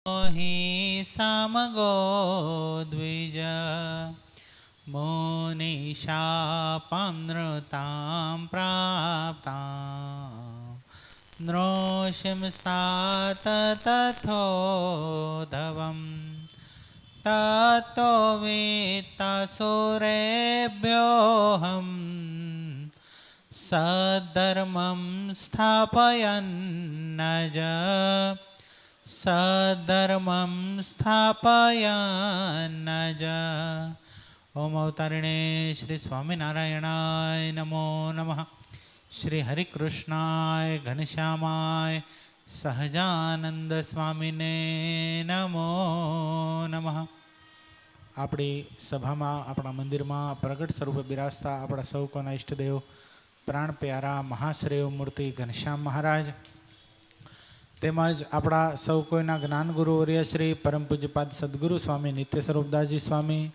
हि समगो द्विज मुनिशापां नृतां प्राप्तां नृसिंस्तात तथोधवम् ततो वित्तसुरेभ्योऽहं सद्धर्मं स्थापयन्नज सद्धर्मं स्थापयन्नज। ओम अवतारिणे श्री स्वामिनारायणाय नमो नमः। श्री हरिकृष्णाय घनश्यामाय સહજાનંદ સ્વામીને નમો નમઃ। આપણી સભામાં આપણા મંદિરમાં પ્રગટ સ્વરૂપે બિરાજતા આપણા સૌ કોના ઈષ્ટદેવ પ્રાણ પ્યારા મહાશ્રેય મૂર્તિ ઘનશ્યામ મહારાજ તેમજ આપણા સૌ કોઈના જ્ઞાનગુરુવર્ય શ્રી પરમ પૂજ્યપાદ સદગુરુ સ્વામી નિત્ય સ્વરૂપદાસજી સ્વામી,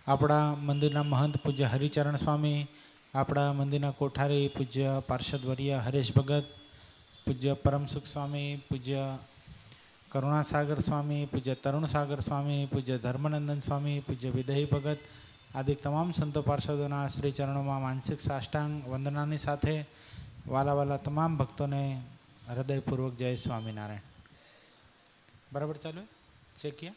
આપણા મંદિરના મહંત પૂજ્ય હરિચરણ સ્વામી, આપણા મંદિરના કોઠારી પૂજ્ય પાર્ષદવર્ય હરેશ ભગત, પૂજ્ય પરમસુખ સ્વામી, પૂજ્ય કરુણાસાગર સ્વામી, પૂજ્ય તરુણસાગર સ્વામી, પૂજ્ય ધર્મનંદન સ્વામી, પૂજ્ય વિદયી ભગત આદિ તમામ સંતો પાર્ષદોના શ્રી ચરણોમાં માનસિક સાષ્ટાંગ વંદનાની સાથે વાલા તમામ ભક્તોને હૃદયપૂર્વક જય સ્વામિનારાયણ। બરાબર ચાલુ ચેક કિયા?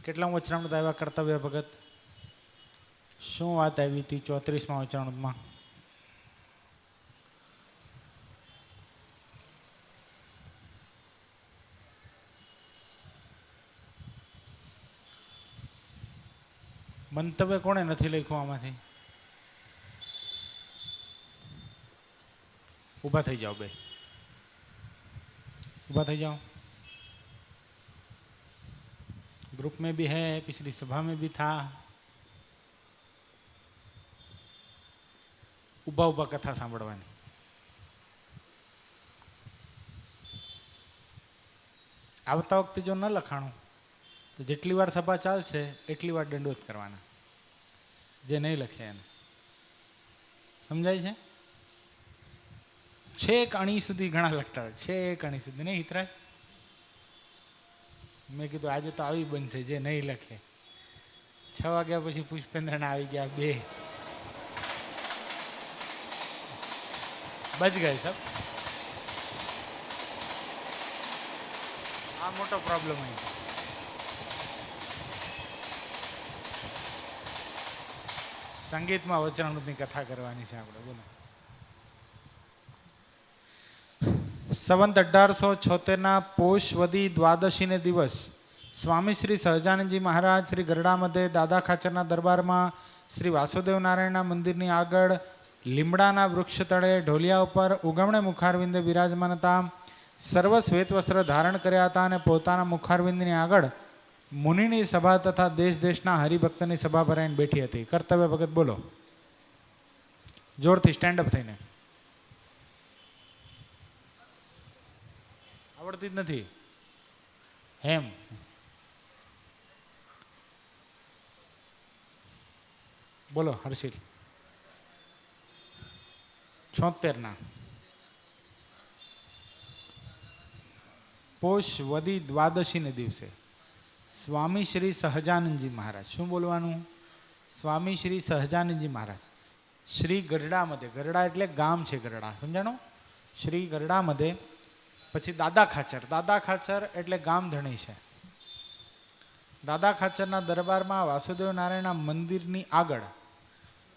કેટલા વચનામૃત આવ્યા કર્તવ્ય ભગત? શું વાત આવી હતી 34મા વચનામૃતમાં? મંતવ્ય કોણે નથી લખ્યું આમાંથી? ઊભા થઈ જાઓ, બે ऊभा થઈ जाओ। ग्रुप में भी है, पिछली सभा में भी था। ઊભા ઊભા કથા સાંભળવાની। આવતા વખતે જો ન લખાણું તો જેટલી વાર સભા ચાલશે એટલી વાર દંડવત કરવાના, જે નહીં લખે એને। સમજાય છે? છેક અણી સુધી ઘણા લખતા હોય, છેક અણી સુધી નહીં હિતરાય? મેં કીધું આજે તો આવી બનશે જે નહીં લખે। 6 વાગ્યા પછી પુષ્પેન્દ્રના આવી ગયા, બે બચ ગए सब। આ મોટો પ્રોબ્લેમ અહીં। સંગીતમાં વચનામૃતની કથા કરવાની છે આપણે, બોલો। સંવંત 1876ના પોષ વદી દ્વાદશીને દિવસ સ્વામી શ્રી સહજાનંદજી મહારાજ શ્રી ગરડા મધ્યે દાદા ખાચરના દરબારમાં શ્રી વાસુદેવ નારાયણના મંદિરની આગળ લીમડાના વૃક્ષ તળે ઢોલિયા ઉપર ઉગમણે મુખારવિંદે બિરાજમાન હતા। સર્વ શ્વેત વસ્ત્ર ધારણ કર્યા હતા અને પોતાના મુખારવિંદની આગળ મુનિની સભા તથા દેશ દેશના હરિભક્તની સભા ભરાઈને બેઠી હતી। કર્તવ્ય ભગત બોલો જોરથી, સ્ટેન્ડઅપ થઈને। આવડતી જ નથી હેમ? બોલો હર્ષિલ। 76ના પોષ વદી દ્વાદશીને દિવસે સ્વામી શ્રી સહજાનંદજી મહારાજ, શું બોલવાનું? સ્વામી શ્રી સહજાનંદજી મહારાજ શ્રી ગરડા મધ્યે, ગરડા એટલે ગામ છે ગરડા, સમજાણો? શ્રી ગરડા મધ્યે, પછી દાદા ખાચર, દાદા ખાચર એટલે ગામ ધણી છે। દાદા ખાચરના દરબારમાં વાસુદેવ નારાયણના મંદિરની આગળ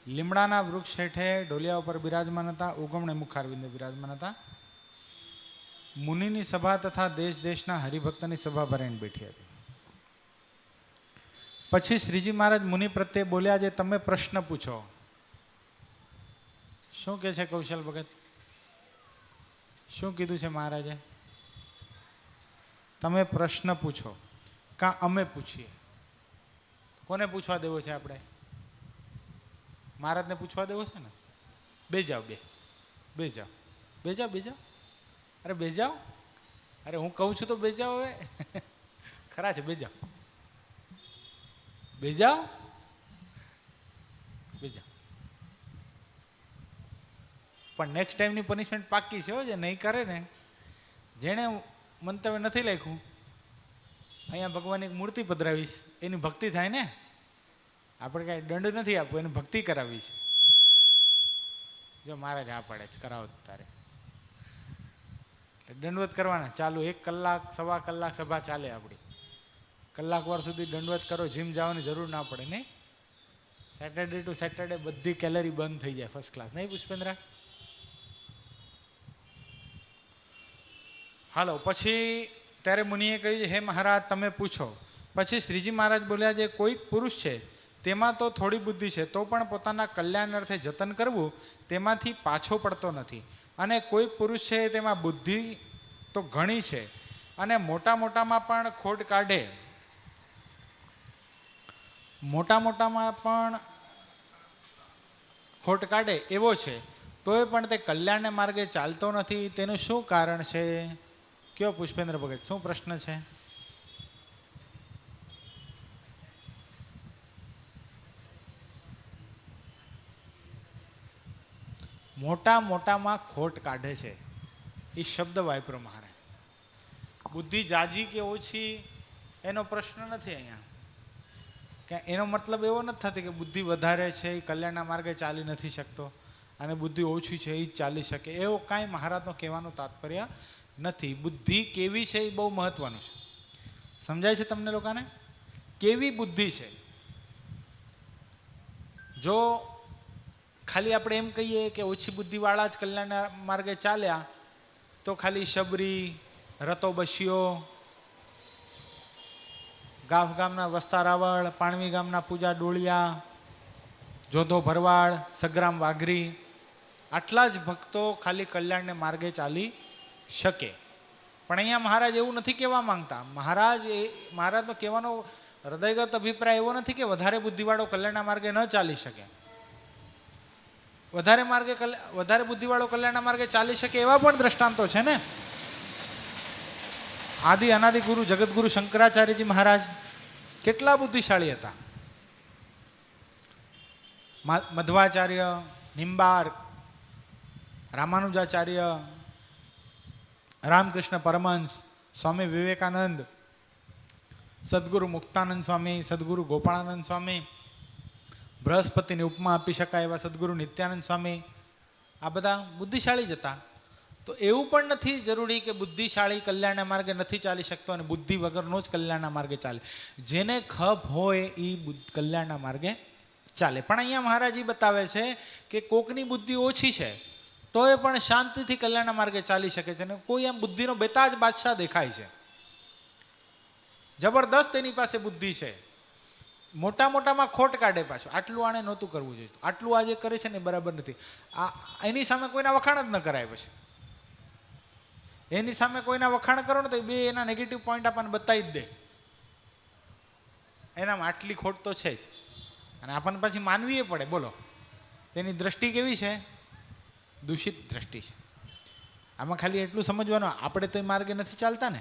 લીમડાના વૃક્ષ હેઠે ઢોલિયા ઉપર બિરાજમાન હતા, ઉગમણે મુખારવિંદે બિરાજમાન હતા। મુનિની સભા તથા દેશ દેશના હરિભક્તની સભા ભરાઈને બેઠી હતી। પછી શ્રીજી મહારાજ મુનિ પ્રત્યે બોલ્યા, જે તમે પ્રશ્ન પૂછો। શું કે છે કૌશલ ભગત? શું કીધું છે મહારાજે? તમે પ્રશ્ન પૂછો કાં અમે પૂછીએ? કોને પૂછવા દેવો છે આપણે? મહારાજને પૂછવા દેવો છે ને? બે જાઓ, બે જાઓ, બે જાઓ, બે જાઓ, અરે બે જાઓ, અરે હું કહું છું તો બે જાઓ। હવે ખરા છે, બે જાઓ, બે જાઓ, બે જાઓ। પણ નેક્સ્ટ ટાઈમની પનિશમેન્ટ પાક્કી છે, જે નહીં કરે ને, જેણે મંતવ્ય નથી લખ્યું, અહીંયા ભગવાનની એક મૂર્તિ પધરાવીશ, એની ભક્તિ થાય ને. આપણે કાંઈ દંડ નથી આપવો, એની ભક્તિ કરાવી છે. જો મહારાજ આ પડે જ કરાવો તારે દંડવત કરવાના ચાલુ. 1 કલાક 1.25 કલાક સભા ચાલે આપણી. કલાક વાર સુધી દંડવત કરો, જીમ જવાની જરૂર ના પડે નહીં. સેટરડે ટુ સેટરડે બધી કેલરી બંધ થઈ જાય ફર્સ્ટ ક્લાસ, નહીં પુષ્પેન્દ્ર? હાલો, પછી ત્યારે મુનિએ કહ્યું, હે મહારાજ તમે પૂછો. પછી શ્રીજી મહારાજ બોલ્યા, જે કોઈ પુરુષ છે તેમાં તો થોડી બુદ્ધિ છે, તો પણ પોતાના કલ્યાણ અર્થે જતન કરવું તેમાંથી પાછો પડતો નથી. અને કોઈ પુરુષ છે તેમાં બુદ્ધિ તો ઘણી છે અને મોટા મોટામાં પણ ખોટ કાઢે, મોટા મોટામાં પણ ખોટ કાઢે એવો છે, તોય પણ તે કલ્યાણને માર્ગે ચાલતો નથી. તેનું શું કારણ છે? કયો પુષ્પેન્દ્ર ભગત, શું પ્રશ્ન છે? મોટા મોટામાં ખોટ કાઢે છે, એ શબ્દ વાપરો મહારાજ. બુદ્ધિ જાજી કે ઓછી એનો પ્રશ્ન નથી અહીંયા. કે એનો મતલબ એવો નથી થતો કે બુદ્ધિ વધારે છે એ કલ્યાણના માર્ગે ચાલી નથી શકતો અને બુદ્ધિ ઓછી છે એ જ ચાલી શકે, એવો કાંઈ મહારાજનો કહેવાનો તાત્પર્ય નથી. બુદ્ધિ કેવી છે એ બહુ મહત્વનું છે. સમજાય છે તમને લોકોને? કેવી બુદ્ધિ છે. જો ખાલી આપણે એમ કહીએ કે ઓછી બુદ્ધિવાળા જ કલ્યાણના માર્ગે ચાલ્યા, તો ખાલી શબરી, રતો બસ્યો, ગાફ ગામના વસ્તા રાવળ, પાણવી ગામના પૂજા ડોળિયા, જોધો ભરવાડ, સગ્રામ વાઘરી, આટલા જ ભક્તો ખાલી કલ્યાણને માર્ગે ચાલી શકે. પણ અહીંયા મહારાજ એવું નથી કહેવા માંગતા. મહારાજનો કહેવાનો હૃદયગત અભિપ્રાય એવો નથી કે વધારે બુદ્ધિવાળો કલ્યાણના માર્ગે ન ચાલી શકે. વધારે બુદ્ધિવાળો કલ્યાણના માર્ગે ચાલી શકે એવા પણ દ્રષ્ટાંતો છે ને. આદિ અનાદિ ગુરુ જગતગુરુ શંકરાચાર્યજી મહારાજ કેટલા બુદ્ધિશાળી હતા. મધ્વાચાર્ય, નિંબાર્ક, રામાનુજાચાર્ય, રામકૃષ્ણ પરમહંસ, સ્વામી વિવેકાનંદ, સદગુરુ મુક્તાનંદ સ્વામી, સદગુરુ ગોપાળાનંદ સ્વામી, બૃહસ્પતિની ઉપમા આપી શકાય એવા સદગુરુ નિત્યાનંદ સ્વામી, આ બધા બુદ્ધિશાળી જ હતા. તો એવું પણ નથી જરૂરી કે બુદ્ધિશાળી કલ્યાણના માર્ગે નથી ચાલી શકતો અને બુદ્ધિ વગરનો જ કલ્યાણના માર્ગે ચાલે. જેને ખપ હોય એ કલ્યાણના માર્ગે ચાલે. પણ અહીંયા મહારાજી બતાવે છે કે કોકની બુદ્ધિ ઓછી છે તો એ પણ શાંતિથી કલ્યાણના માર્ગે ચાલી શકે છે. અને કોઈ એમ બુદ્ધિનો બેતાજ બાદશાહ દેખાય છે, જબરદસ્ત એની પાસે બુદ્ધિ છે, મોટા મોટામાં ખોટ કાઢે પાછું. આટલું આણે નહોતું કરવું જોઈએ, આટલું આજે કરે છે ને બરાબર નથી. એની સામે કોઈના વખાણ જ ન કરાય. પછી એની સામે કોઈના વખાણ કરો ને તો બે એના નેગેટિવ પોઈન્ટ આપણને બતાવી જ દે, એનામાં આટલી ખોટ તો છે જ. અને આપણને પછી માનવી પડે. બોલો, તેની દ્રષ્ટિ કેવી છે? દૂષિત દ્રષ્ટિ છે. આમાં ખાલી એટલું સમજવાનું, આપણે તો એ માર્ગે નથી ચાલતા ને.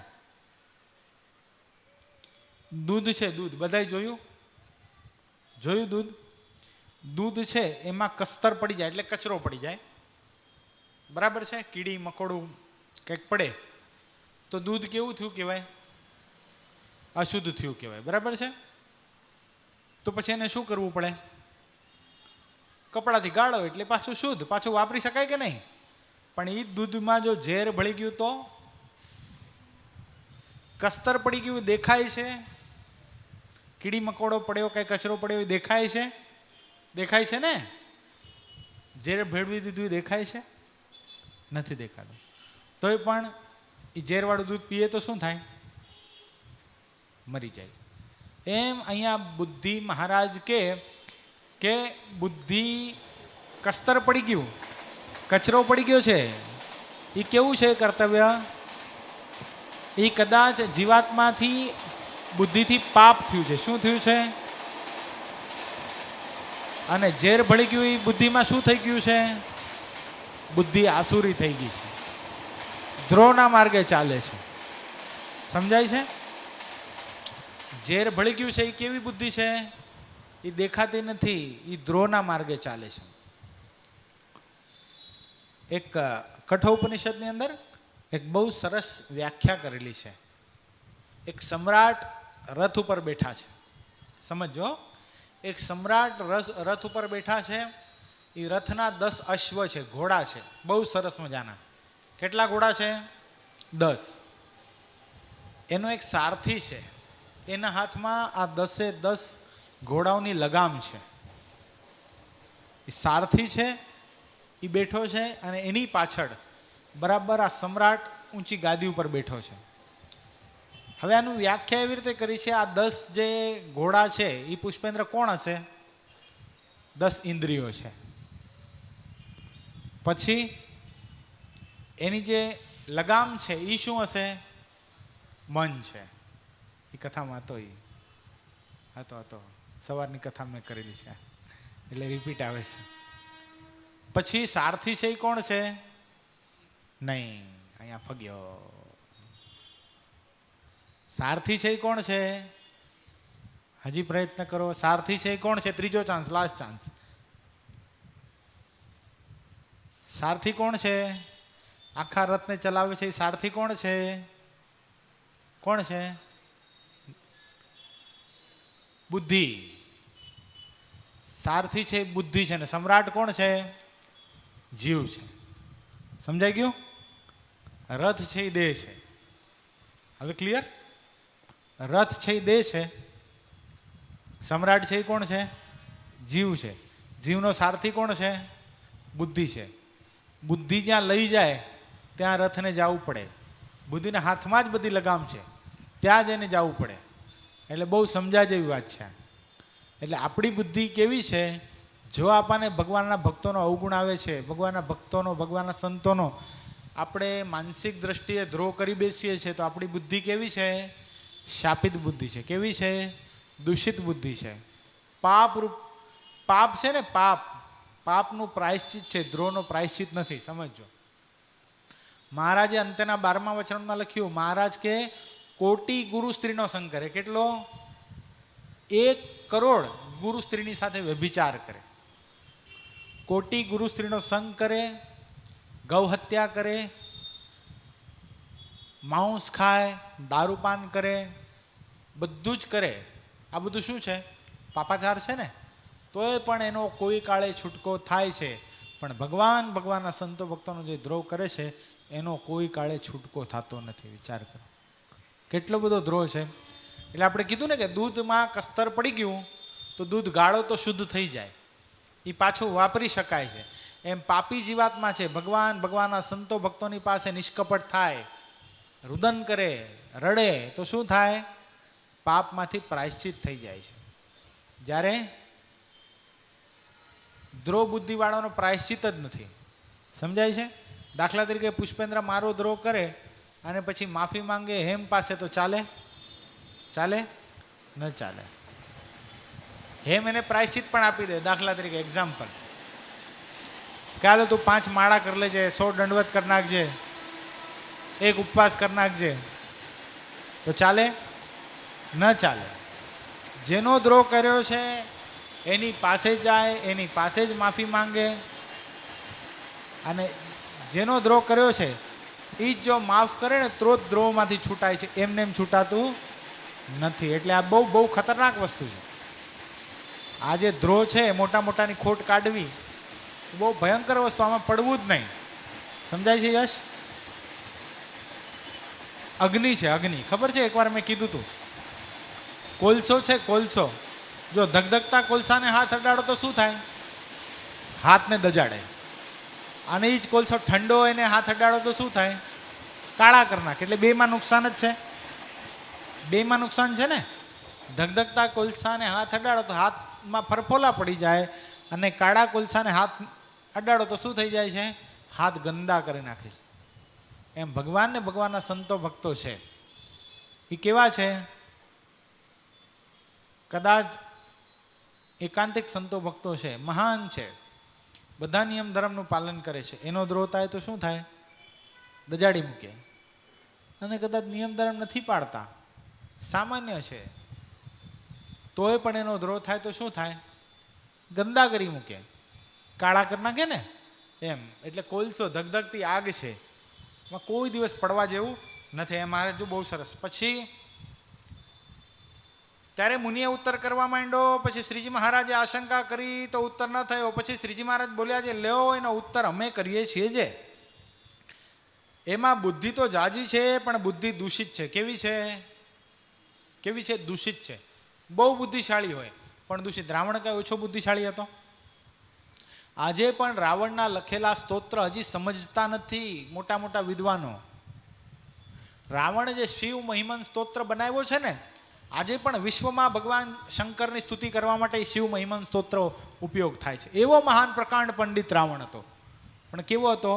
દૂધ છે, દૂધ બધાય જોયું દૂધ છે, એમાં કસ્તર પડી જાય એટલે કચરો પડી જાય, બરાબર છે? કીડી મકોડું કંઈક પડે તો દૂધ કેવું થયું કહેવાય? અશુદ્ધ થયું કહેવાય, બરાબર છે? તો પછી એને શું કરવું પડે? કપડાથી ગાળો એટલે પાછું શુદ્ધ, પાછું વાપરી શકાય કે નહીં? પણ એ દૂધમાં જો ઝેર ભળી ગયું તો કસ્તર પડી ગયું દેખાય છે, કીડી મકોડો પડ્યો, કઈ કચરો પડ્યો દેખાય છે? દેખાય છે ને? ઝેર ભેળવી દીધું દેખાય છે? નથી દેખાતું. તોય પણ એ ઝેરવાળું દૂધ પીએ તો શું થાય? મરી જાય. એમ અહીંયા બુદ્ધિ મહારાજ કે બુદ્ધિ કસ્તર પડી ગયું, કચરો પડી ગયો છે, એ કેવું છે કર્તવ્ય? એ કદાચ જીવાત્માથી બુદ્ધિથી પાપ થયું છે. શું થયું છે? અને ઝેર ભળી ગયું એ બુદ્ધિમાં શું થઈ ગયું છે? બુદ્ધિ આસુરી થઈ ગઈ છે, દ્રોહના માર્ગે ચાલે છે. સમજાય છે? ઝેર ભળી ગયું છે એ કેવી બુદ્ધિ છે? એ દેખાતી નથી, એ દ્રોહના માર્ગે ચાલે છે. એક કઠોપનિષદની અંદર એક બહુ સરસ વ્યાખ્યા કરેલી છે. એક સમ્રાટ રથ ઉપર બેઠા છે. સમજો, એક સમ્રાટ રથ ઉપર બેઠા છે. એ રથના 10 અશ્વ છે, ઘોડા છે, બહુ સરસ મજાના. કેટલા ઘોડા છે? 10. એનો એક સારથી છે, એના હાથમાં આ 10 ઘોડાઓની લગામ છે. એ સારથી છે, એ બેઠો છે અને એની પાછળ બરાબર આ સમ્રાટ ઊંચી ગાદી ઉપર બેઠો છે. હવે આનું વ્યાખ્યા એવી રીતે કરી છે, આ 10 જે ઘોડા છે એ પુષ્પેન્દ્ર કોણ હશે? 10 ઇન્દ્રિયો છે. પછી એની જે લગામ છે એ શું હશે? મન છે. એ કથામાં હતો સવારની કથા મેં કરેલી છે એટલે રિપીટ આવે છે. પછી સારથી છે એ કોણ છે? નહીં, અહીંયા ફગ્યો. સારથી છે એ કોણ છે? હજી પ્રયત્ન કરો. સારથી છે એ કોણ છે? ત્રીજો ચાન્સ, લાસ્ટ ચાન્સ. સારથી કોણ છે? આખા રથને ચલાવે છે એ સારથી કોણ છે? કોણ છે? બુદ્ધિ. સારથી છે બુદ્ધિ છે ને સમ્રાટ કોણ છે? જીવ છે. સમજાઈ ગયું? રથ છે એ દેહ છે. હવે ક્લિયર? રથ છે એ દેહ છે, સમ્રાટ છે એ કોણ છે? જીવ છે. જીવનો સારથી કોણ છે? બુદ્ધિ છે. બુદ્ધિ જ્યાં લઈ જાય ત્યાં રથને જવું પડે. બુદ્ધિના હાથમાં જ બધી લગામ છે, ત્યાં જ એને જવું પડે. એટલે બહુ સમજાય જેવી વાત છે. એટલે આપણી બુદ્ધિ કેવી છે? જો આપણને ભગવાનના ભક્તોનો અવગુણ આવે છે, ભગવાનના ભક્તોનો, ભગવાનના સંતોનો આપણે માનસિક દ્રષ્ટિએ દ્રોહ કરી બેસીએ છીએ, તો આપણી બુદ્ધિ કેવી છે? શાપિત બુદ્ધિ છે. કેવી છે? દૂષિત બુદ્ધિ છે. પાપ છે ને, પાપનું પ્રાયશ્ચિત છે, દ્રોહનો પ્રાયશ્ચિત નથી. સમજો, મહારાજે અંત્યના 12મા વચનમાં લખ્યું, મહારાજ કે કોટી ગુરુ સ્ત્રીનો સંગ કરે. કેટલો? 1 કરોડ ગુરુ સ્ત્રીની સાથે વ્યભિચાર કરે. કોટી ગુરુ સ્ત્રીનો સંગ કરે, ગૌ હત્યા કરે, માંસ ખાય, દારૂપાન કરે, બધું જ કરે. આ બધું શું છે? પાપાચાર છે ને. તોય પણ એનો કોઈ કાળે છૂટકો થાય છે. પણ ભગવાનના સંતો ભક્તોનો જે દ્રોહ કરે છે એનો કોઈ કાળે છૂટકો થતો નથી. વિચાર કરો કેટલો બધો દ્રોહ છે. એટલે આપણે કીધું ને કે દૂધમાં કસ્તર પડી ગયું તો દૂધ ગાળો તો શુદ્ધ થઈ જાય, એ પાછું વાપરી શકાય છે. એમ પાપી જીવાત્મા છે, ભગવાનના સંતો ભક્તોની પાસે નિષ્કપટ થાય, રુદન કરે, રડે તો શું થાય? પાપમાંથી પ્રાયશ્ચિત થઈ જાય છે. જ્યારે દ્રોહ બુદ્ધિવાળાનો પ્રાયશ્ચિત જ નથી. સમજાય છે? દાખલા તરીકે પુષ્પેન્દ્ર મારો દ્રોહ કરે અને પછી માફી માંગે હેમ પાસે, તો ચાલે? ચાલે? ન ચાલે. હેમ એને પ્રાયશ્ચિત પણ આપી દે. દાખલા તરીકે એક્ઝામ્પલ, ચાલો તું 5 માળા કરી લેજે, 100 દંડવત કરી નાખજે, 1 ઉપવાસ કરી નાખજે, તો ચાલે? ન ચાલે. જેનો દ્રોહ કર્યો છે એની પાસે જાય, એની પાસે જ માફી માંગે, અને જેનો દ્રોહ કર્યો છે એ જ જો માફ કરે ને તો જ દ્રોહમાંથી છૂટાય છે, એમને એમ છૂટાતું નથી. એટલે આ બહુ ખતરનાક વસ્તુ છે. આ જે દ્રોહ છે, મોટાની ખોટ કાઢવી, બહુ ભયંકર વસ્તુ. આમાં પડવું જ નહીં. સમજાય છે યશ? અગ્નિ છે, અગ્નિ ખબર છે? એકવાર મેં કીધું હતું, કોલસો છે, કોલસો. જો ધગધગતા કોલસાને હાથ અડાડો તો શું થાય? હાથને દજાડે. અને એ જ કોલસો ઠંડો એને હાથ અડાડો તો શું થાય? કાળા કરી નાખે. એટલે બેમાં નુકસાન જ છે. બેમાં નુકસાન છે ને. ધગધગતા કોલસાને હાથ અડાડો તો હાથમાં ફરફોલા પડી જાય, અને કાળા કોલસાને હાથ અડાડો તો શું થઈ જાય છે? હાથ ગંદા કરી નાખે છે. એમ ભગવાનને ભગવાનના સંતો ભક્તો છે એ કેવા છે? કદાચ એકાંતિક સંતો ભક્તો છે, મહાન છે, બધા નિયમ ધર્મનું પાલન કરે છે. એનો દ્રોહ થાય તો શું થાય? દજાડી મૂકે. અને કદાચ નિયમ ધર્મ નથી પાડતા, સામાન્ય છે, તોય પણ એનો દ્રોહ થાય તો શું થાય? ગંદા કરી મૂકે, કાળા કરી નાખે ને. એમ એટલે કોલસો ધગધગતી આગ છે, કોઈ દિવસ પડવા જેવું નથી. એ મારે જો બહુ સરસ. પછી ત્યારે મુનિએ ઉત્તર કરવા માંડ્યો. પછી શ્રીજી મહારાજે આશંકા કરી તો ઉત્તર ન થયો. પછી શ્રીજી મહારાજ બોલ્યા છે, લ્યો એનો ઉત્તર અમે કરીએ છીએ. જે એમાં બુદ્ધિ તો જાજી છે, પણ બુદ્ધિ દૂષિત છે. કેવી છે? કેવી છે? દૂષિત છે. બહુ બુદ્ધિશાળી હોય પણ દૂષિત. રાવણ કઈ ઓછો બુદ્ધિશાળી હતો? આજે પણ રાવણના લખેલા સ્તોત્ર હજી સમજતા નથી મોટા મોટા વિદ્વાનો. રાવણ જે શિવ મહિમન સ્તોત્ર બનાવ્યો છે ને, આજે પણ વિશ્વમાં ભગવાન શંકરની સ્તુતિ કરવા માટે શિવ મહિમન સ્તોત્ર ઉપયોગ થાય છે. એવો મહાન પ્રકાંડ પંડિત રાવણ હતો. પણ કેવો હતો?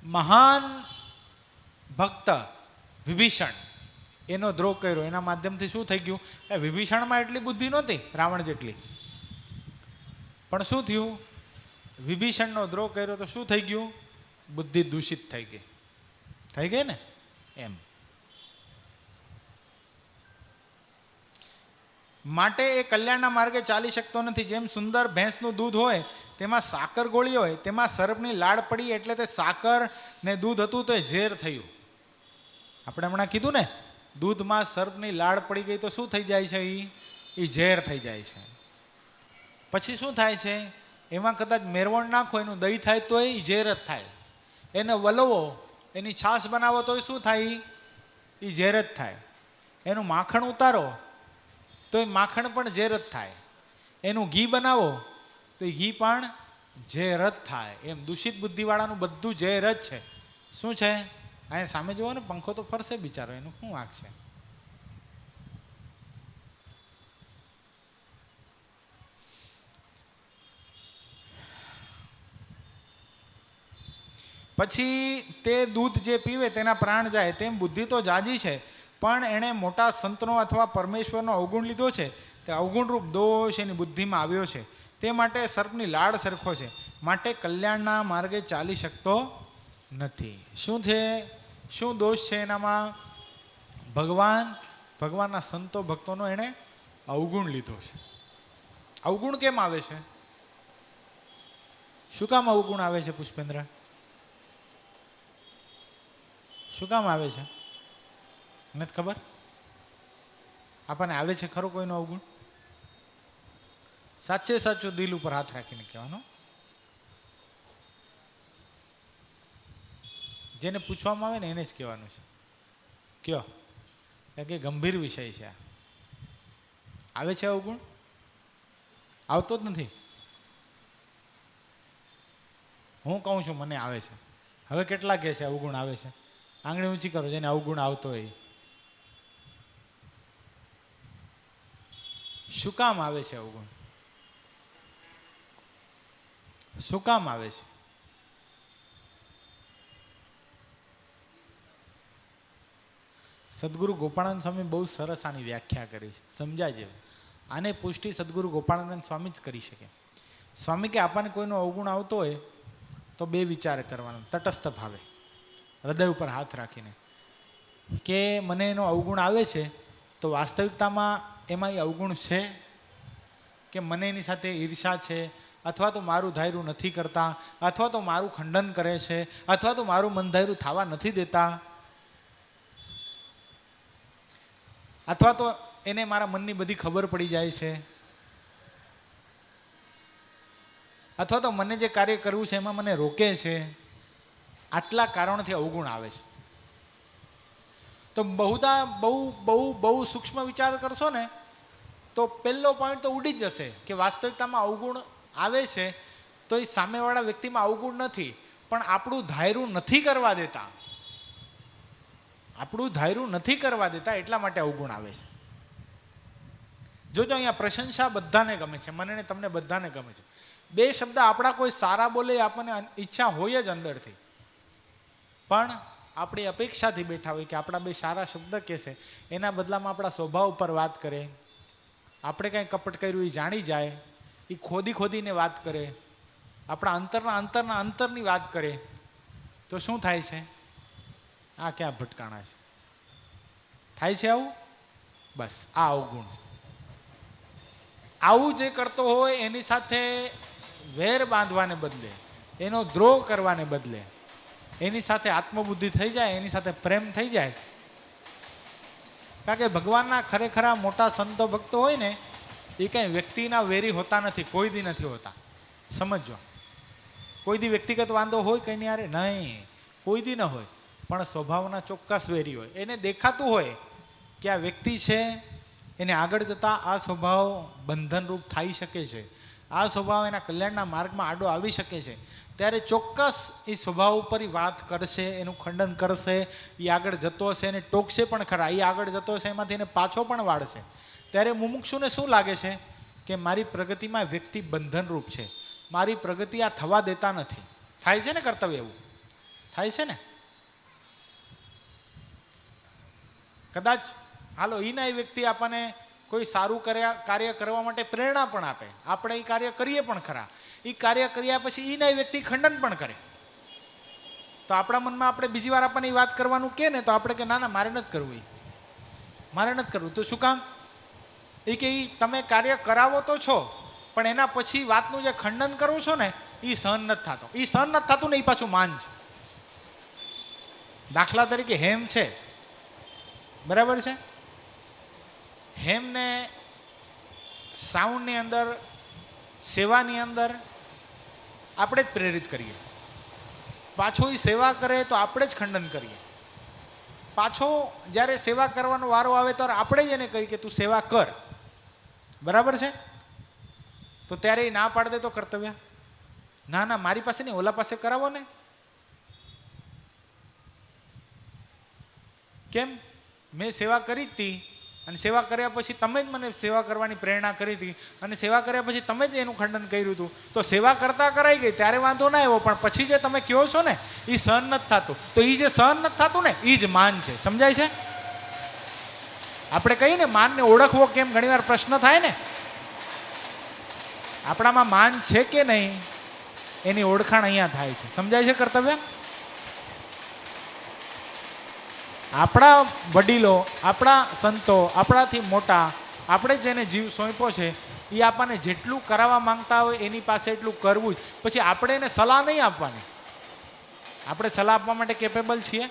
મહાન ભક્ત વિભીષણ એનો દ્રોહ કર્યો. એના માધ્યમથી શું થઈ ગયું? વિભીષણમાં એટલી બુદ્ધિ નહોતી રાવણ જેટલી, પણ શું થયું? વિભીષણનો દ્રોહ કર્યો તો શું થઈ ગયું? બુદ્ધિ દૂષિત થઈ ગઈ. થઈ ગઈ ને? એમ માટે એ કલ્યાણના માર્ગે ચાલી શકતો નથી. જેમ સુંદર ભેંસનું દૂધ હોય તેમાં સાકર ગોળી હોય, તેમાં સર્પની લાળ પડી એટલે તે સાકર ને દૂધ હતું તો એ ઝેર થયું. આપણે હમણાં કીધું ને, દૂધમાં સર્પની લાળ પડી ગઈ તો શું થઈ જાય છે? એ ઝેર થઈ જાય છે. પછી શું થાય છે? એમાં કદાચ મેરવણ નાખો, એનું દહીં થાય તો એ ઝેર જ થાય. એને વલવો, એની છાશ બનાવો તો શું થાય? એ ઝેર જ થાય. એનું માખણ ઉતારો તો એ માખણ પણ ઝેર જ થાય. એનું ઘી બનાવો તો એ ઘી પણ ઝેર જ થાય. એમ દૂષિત બુદ્ધિવાળાનું બધું ઝેર જ છે. શું છે? અહીંયા સામે જુઓ ને, પંખો તો ફરશે બિચારો, એનું શું વાંક છે? પછી તે દૂધ જે પીવે તેના પ્રાણ જાય. તેમ બુદ્ધિ તો જાજી છે, પણ એણે મોટા સંતનો અથવા પરમેશ્વરનો અવગુણ લીધો છે. તે અવગુણરૂપ દોષ એની બુદ્ધિમાં આવ્યો છે. તે માટે સર્પની લાળ સરખો છે. માટે કલ્યાણના માર્ગે ચાલી શકતો નથી. શું છે? શું દોષ છે એનામાં? ભગવાનના સંતો ભક્તોનો એણે અવગુણ લીધો છે. અવગુણ કેમ આવે છે? શું કામ અવગુણ આવે છે પુષ્પેન્દ્ર? શું કામ આવે છે? નથી ખબર? આપણને આવે છે ખરો કોઈનો અવગુણ? સાચે સાચું દિલ ઉપર હાથ રાખીને કહેવાનો. જેને પૂછવામાં આવે ને એને જ કહેવાનું છે. કયો? કે ગંભીર વિષય છે. આવે છે અવગુણ? આવતો જ નથી. હું કહું છું મને આવે છે. હવે કેટલા કહે છે અવગુણ આવે છે? આંગળી ઊંચી કરો જેને અવગુણ આવતો હોય. શું કામ આવે છે અવગુણ? શું કામ આવે છે? સદગુરુ ગોપાળાનંદ સ્વામી બહુ સરસ આની વ્યાખ્યા કરી છે, સમજાય જેવું. આને પુષ્ટિ સદગુરુ ગોપાળાનંદ સ્વામી જ કરી શકે. સ્વામી કે આપણને કોઈનો અવગુણ આવતો હોય તો બે વિચાર કરવાનો, તટસ્થ ભાવે, હૃદય ઉપર હાથ રાખીને, કે મને એનો અવગુણ આવે છે તો વાસ્તવિકતામાં એમાં એ અવગુણ છે કે મને એની સાથે ઈર્ષા છે, અથવા તો મારું ધાર્યું નથી કરતા, અથવા તો મારું ખંડન કરે છે, અથવા તો મારું મન ધાર્યું થવા નથી દેતા, અથવા તો એને મારા મનની બધી ખબર પડી જાય છે, અથવા તો મને જે કાર્ય કરવું છે એમાં મને રોકે છે. આટલા કારણથી અવગુણ આવે છે. તો બહુ સૂક્ષ્મ વિચાર કરશો ને તો પહેલો પોઈન્ટ તો ઉડી જ જશે કે વાસ્તવિકતામાં અવગુણ આવે છે તો એ સામેવાળા વ્યક્તિમાં અવગુણ નથી, પણ આપણું ધાર્યું નથી કરવા દેતા. આપણું ધાર્યું નથી કરવા દેતા એટલા માટે અવગુણ આવે છે. જોજો અહીંયા પ્રશંસા બધાને ગમે છે, મને ને તમને બધાને ગમે છે. બે શબ્દ આપણા કોઈ સારા બોલે આપણને ઈચ્છા હોય જ અંદરથી, પણ આપણી અપેક્ષાથી બેઠા હોય કે આપણા બે સારા શબ્દ કહેશે, એના બદલામાં આપણા સ્વભાવ ઉપર વાત કરે, આપણે કંઈ કપટ કર્યું એ જાણી જાય, એ ખોદીને વાત કરે, આપણા અંતરની વાત કરે, તો શું થાય છે? આ ક્યાં ભટકાણા છે? થાય છે આવું? બસ આ અવગુણ છે. આવું જે કરતો હોય એની સાથે વેર બાંધવાને બદલે, એનો દ્રોહ કરવાને બદલે એની સાથે આત્મબુદ્ધિ થઈ જાય, એની સાથે પ્રેમ થઈ જાય. કારણ કે ભગવાનના ખરેખરા મોટા સંતો ભક્તો હોય ને એ કાંઈ વ્યક્તિના વેરી હોતા નથી, કોઈ દી નથી હોતા. સમજો, કોઈ દી વ્યક્તિગત વાંધો હોય કંઈ યારે નહીં, કોઈ દી ન હોય, પણ સ્વભાવના ચોક્કસ વેરી હોય. એને દેખાતું હોય કે આ વ્યક્તિ છે, એને આગળ જતાં આ સ્વભાવ બંધનરૂપ થઈ શકે છે, આ સ્વભાવ એના કલ્યાણના માર્ગમાં આડો આવી શકે છે, ત્યારે ચોક્કસ એ સ્વભાવ ઉપર વાત કરશે, એનું ખંડન કરશે. એ આગળ જતો હશે એને ટોકશે પણ ખરા, એ આગળ જતો હશે એમાંથી એને પાછો પણ વાળશે. ત્યારે મુમુક્ષુને શું લાગે છે કે મારી પ્રગતિમાં વ્યક્તિ બંધનરૂપ છે, મારી પ્રગતિ આ થવા દેતા નથી. થાય છે ને કર્તવ્ય, એવું થાય છે ને. કદાચ હાલો એના એ વ્યક્તિ આપણને કોઈ સારું કાર્ય કરવા માટે પ્રેરણા પણ આપે, આપણે એ કાર્ય કરીએ પણ ખરા. એ કાર્ય કર્યા પછી એના એ વ્યક્તિ ખંડન પણ કરે, તો આપણા મનમાં આપણે બીજી વાર આપણને એ વાત કરવાનું કે ને તો આપણે કે ના ના મારે નથી કરવું, મારે નથી કરવું. તો શું કામ? એ કે તમે કાર્ય કરાવો તો છો, પણ એના પછી વાતનું જે ખંડન કરો છો ને એ સહન નથી થતો. એ સહન નથી થતું ને એ પાછું માન છે. દાખલા તરીકે હેમ છે, બરાબર છે, હેમને સાઉન્ડની અંદર, સેવાની અંદર આપણે જ પ્રેરિત કરીએ, પાછો એ સેવા કરે તો આપણે જ ખંડન કરીએ. પાછો જ્યારે સેવા કરવાનો વારો આવે ત્યારે આપણે જ એને કહીએ કે તું સેવા કર, બરાબર છે. તો ત્યારે એ ના પાડી દે તો કર્તવ્ય, ના ના મારી પાસે નહીં, ઓલા પાસે કરાવો ને. કેમ? મેં સેવા કરી હતી અને સેવા કર્યા પછી તમે જ મને સેવા કરવાની પ્રેરણા કરી હતી અને સેવા કર્યા પછી તમે જ એનું ખંડન કર્યું હતું. તો સેવા કરતા કરાઈ ગઈ ત્યારે વાંધો ના આવ્યો, પણ પછી જે તમે કહો છો ને એ સહન નથી થતું. તો એ જે સહન નથી થતું ને એ જ માન છે. સમજાય છે? આપણે કહીએ ને માનને ઓળખવો કેમ, ઘણીવાર પ્રશ્ન થાય ને, આપણામાં માન છે કે નહીં એની ઓળખાણ અહીંયા થાય છે. સમજાય છે કર્તવ્ય? આપણા વડીલો, આપણા સંતો, આપણાથી મોટા, આપણે જેને જીવ સોંપ્યો છે એ આપણને જેટલું કરાવવા માંગતા હોય એની પાસે એટલું કરવું જ. પછી આપણે એને સલાહ નહીં આપવાની. આપણે સલાહ આપવા માટે કેપેબલ છીએ?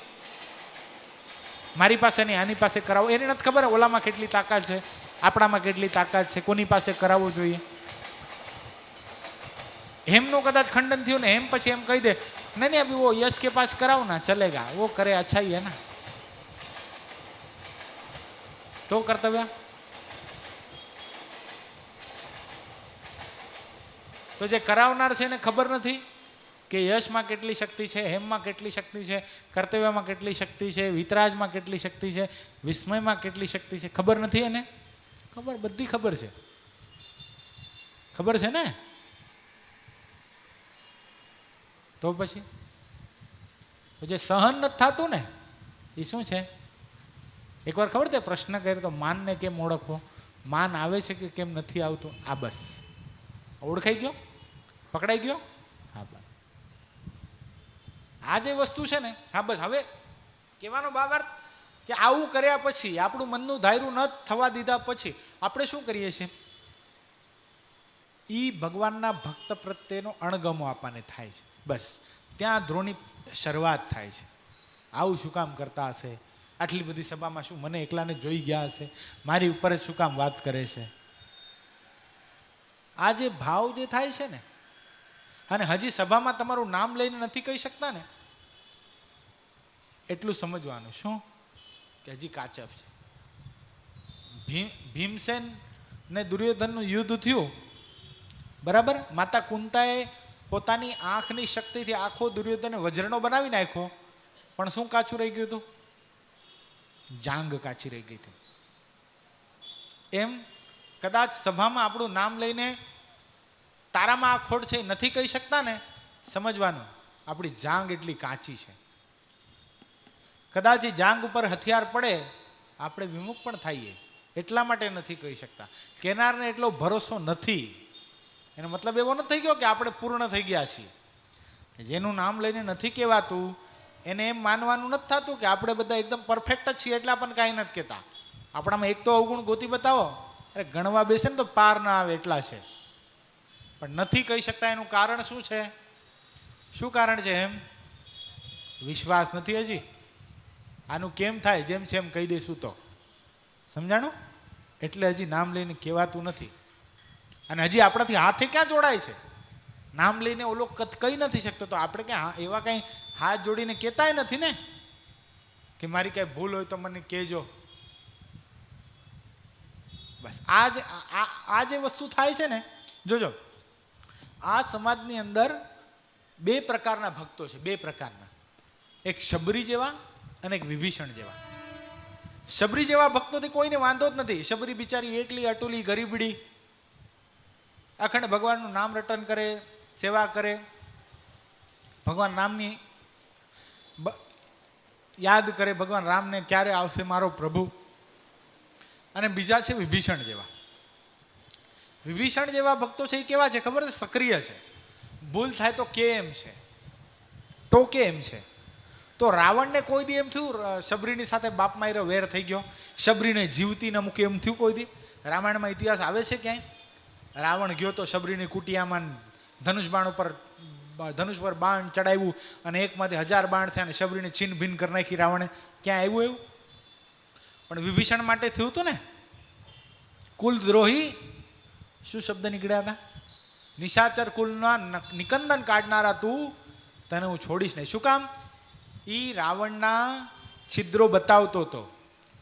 મારી પાસે નહીં, આની પાસે કરાવો. એને નથી ખબર ઓલામાં કેટલી તાકાત છે, આપણામાં કેટલી તાકાત છે, કોની પાસે કરાવવું જોઈએ. હેમનું કદાચ ખંડન થયું ને હેમ પછી એમ કહી દે નહીં નહીં અભી વો યશ કે પાસ કરાવો ના ચલેગા, વો કરે અચ્છા ही है ना. તો કર્તવ્ય, તો જે કરાવનાર છે એને ખબર નથી કે યશમાં કેટલી શક્તિ છે, હેમમાં કેટલી શક્તિ છે, કર્તવ્યમાં કેટલી શક્તિ છે, વિતરાજમાં કેટલી શક્તિ છે, વિસ્મયમાં કેટલી શક્તિ છે. ખબર નથી એને? ખબર, બધી ખબર છે. ખબર છે ને? તો પછી તો જે સહન નથી થતું ને એ શું છે? એકવાર ખબર તે પ્રશ્ન કર્યો તો માનને કેમ ઓળખવો, માન આવે છે કે કેમ નથી આવતું. આ બસ ઓળખાઈ ગયો, પકડાઈ ગયો. હા બસ આ જે વસ્તુ છે ને, હા બસ. હવે કહેવાનો બાબત કે આવું કર્યા પછી, આપણું મનનું ધાર્યું ન થવા દીધા પછી આપણે શું કરીએ છીએ? એ ભગવાનના ભક્ત પ્રત્યેનો અણગમો આપણને થાય છે. બસ ત્યાં ધ્રોની શરૂઆત થાય છે. આવું શું કામ કરતા હશે? આટલી બધી સભામાં શું મને એકલાને જોઈ ગયા હશે? મારી ઉપર જ શું કામ વાત કરે છે? આ જે ભાવ જે થાય છે ને, અને હજી સભામાં તમારું નામ લઈને નથી કહી શકતા ને, એટલું સમજવાનું શું કે હજી કાચપ છે. ભીમસેન ને દુર્યોધનનું યુદ્ધ થયું, બરાબર. માતા કુંતાએ પોતાની આંખની શક્તિથી આખો દુર્યોધનને વજ્રનો બનાવી નાખ્યો, પણ શું કાચું રહી ગયું હતું? જાંગ કાચી રહી ગઈ હતી. એમ કદાચ સભામાં આપણું નામ લઈને તારામાં આ ખોટ છે નથી કહી શકતા ને, સમજવાનું આપણી જાંગ એટલી કાચી છે. કદાચ એ જાંગ ઉપર હથિયાર પડે આપણે વિમુખ પણ થઈએ, એટલા માટે નથી કહી શકતા. કેનારને એટલો ભરોસો નથી. એનો મતલબ એવો નથી થઈ ગયો કે આપણે પૂર્ણ થઈ ગયા છીએ. જેનું નામ લઈને નથી કહેવાતું એને એમ માનવાનું નથી થતું કે આપણે બધા એકદમ પરફેક્ટ જ છીએ એટલે આપણને કાંઈ નથી કહેતા. આપણામાં એક તો અવગુણ ગોતી બતાવો, અરે ગણવા બેસે ને તો પાર ના આવે એટલા છે, પણ નથી કહી શકતા. એનું કારણ શું છે? શું કારણ છે? એમ વિશ્વાસ નથી હજી? આનું કેમ થાય? જેમ છે એમ કહી દઈશું તો સમજાણું? એટલે હજી નામ લઈને કહેવાતું નથી. અને હજી આપણાથી હાથે ક્યાં જોડાય છે? નામ લઈને ઓલો કહી નથી શકતો, તો આપણે ક્યાં એવા કંઈ હાથ જોડીને કહેતાય નથી ને કે મારી કાંઈ ભૂલ હોય તો મને કહેજો. બસ આ જે વસ્તુ થાય છે ને, જોજો આ સમાજની અંદર બે પ્રકારના ભક્તો છે, બે પ્રકારના. એક શબરી જેવા અને એક વિભીષણ જેવા. શબરી જેવા ભક્તોથી કોઈને વાંધો જ નથી. શબરી બિચારી એકલી અટુલી ગરીબડી અખંડ ભગવાનનું નામ રટન કરે, સેવા કરે, ભગવાન રામની યાદ કરે, ભગવાન રામને ક્યારે આવશે મારો પ્રભુ. અને બીજા છે વિભીષણ જેવા. વિભીષણ જેવા ભક્તો છે એ કેવા છે ખબર છે? સક્રિય છે. ભૂલ થાય તો કે એમ છે, ટોકે એમ છે. તો રાવણને કોઈ દી એમ થયું શબરીની સાથે બાપ માયરો વેર થઈ ગયો, શબરીને જીવતી ન મૂકી એમ થયું કોઈ દી? રામાયણમાં ઇતિહાસ આવે છે ક્યાંય? રાવણ ગયો તો શબરીની કુટિયામાં ધનુષ પર બાણ ચડાવ્યું અને એકમાંથી 1000 બાણ થયા અને શબરીને છીન ભીન કરી નાખી રાવણે. ક્યાં આવ્યું એવું? પણ વિભીષણ માટે થયું હતું ને. કુલદ્રોહી શું શબ્દ નીકળ્યા હતા? નિશાચર કુલના નિકંદન કાઢનારા તું, તને હું છોડીશ નહીં. શું કામ? એ રાવણના છિદ્રો બતાવતો હતો,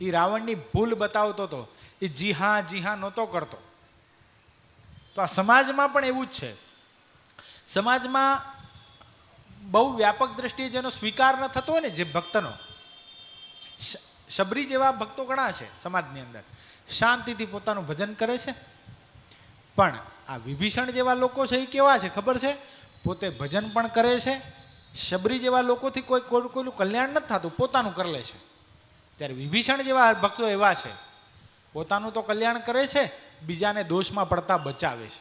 એ રાવણની ભૂલ બતાવતો હતો, એ જી હા નહોતો કરતો. તો આ સમાજમાં પણ એવું જ છે. સમાજમાં બહુ વ્યાપક દ્રષ્ટિએ જેનો સ્વીકાર ન થતો હોય ને, જે ભક્તનો, શબરી જેવા ભક્તો ઘણા છે સમાજની અંદર, શાંતિથી પોતાનું ભજન કરે છે. પણ આ વિભીષણ જેવા લોકો છે એ કેવા છે ખબર છે? પોતે ભજન પણ કરે છે. શબરી જેવા લોકોથી કોઈનું કલ્યાણ નથી થતું, પોતાનું કરી લે છે. ત્યારે વિભીષણ જેવા ભક્તો એવા છે, પોતાનું તો કલ્યાણ કરે છે, બીજાને દોષમાં પડતા બચાવે છે.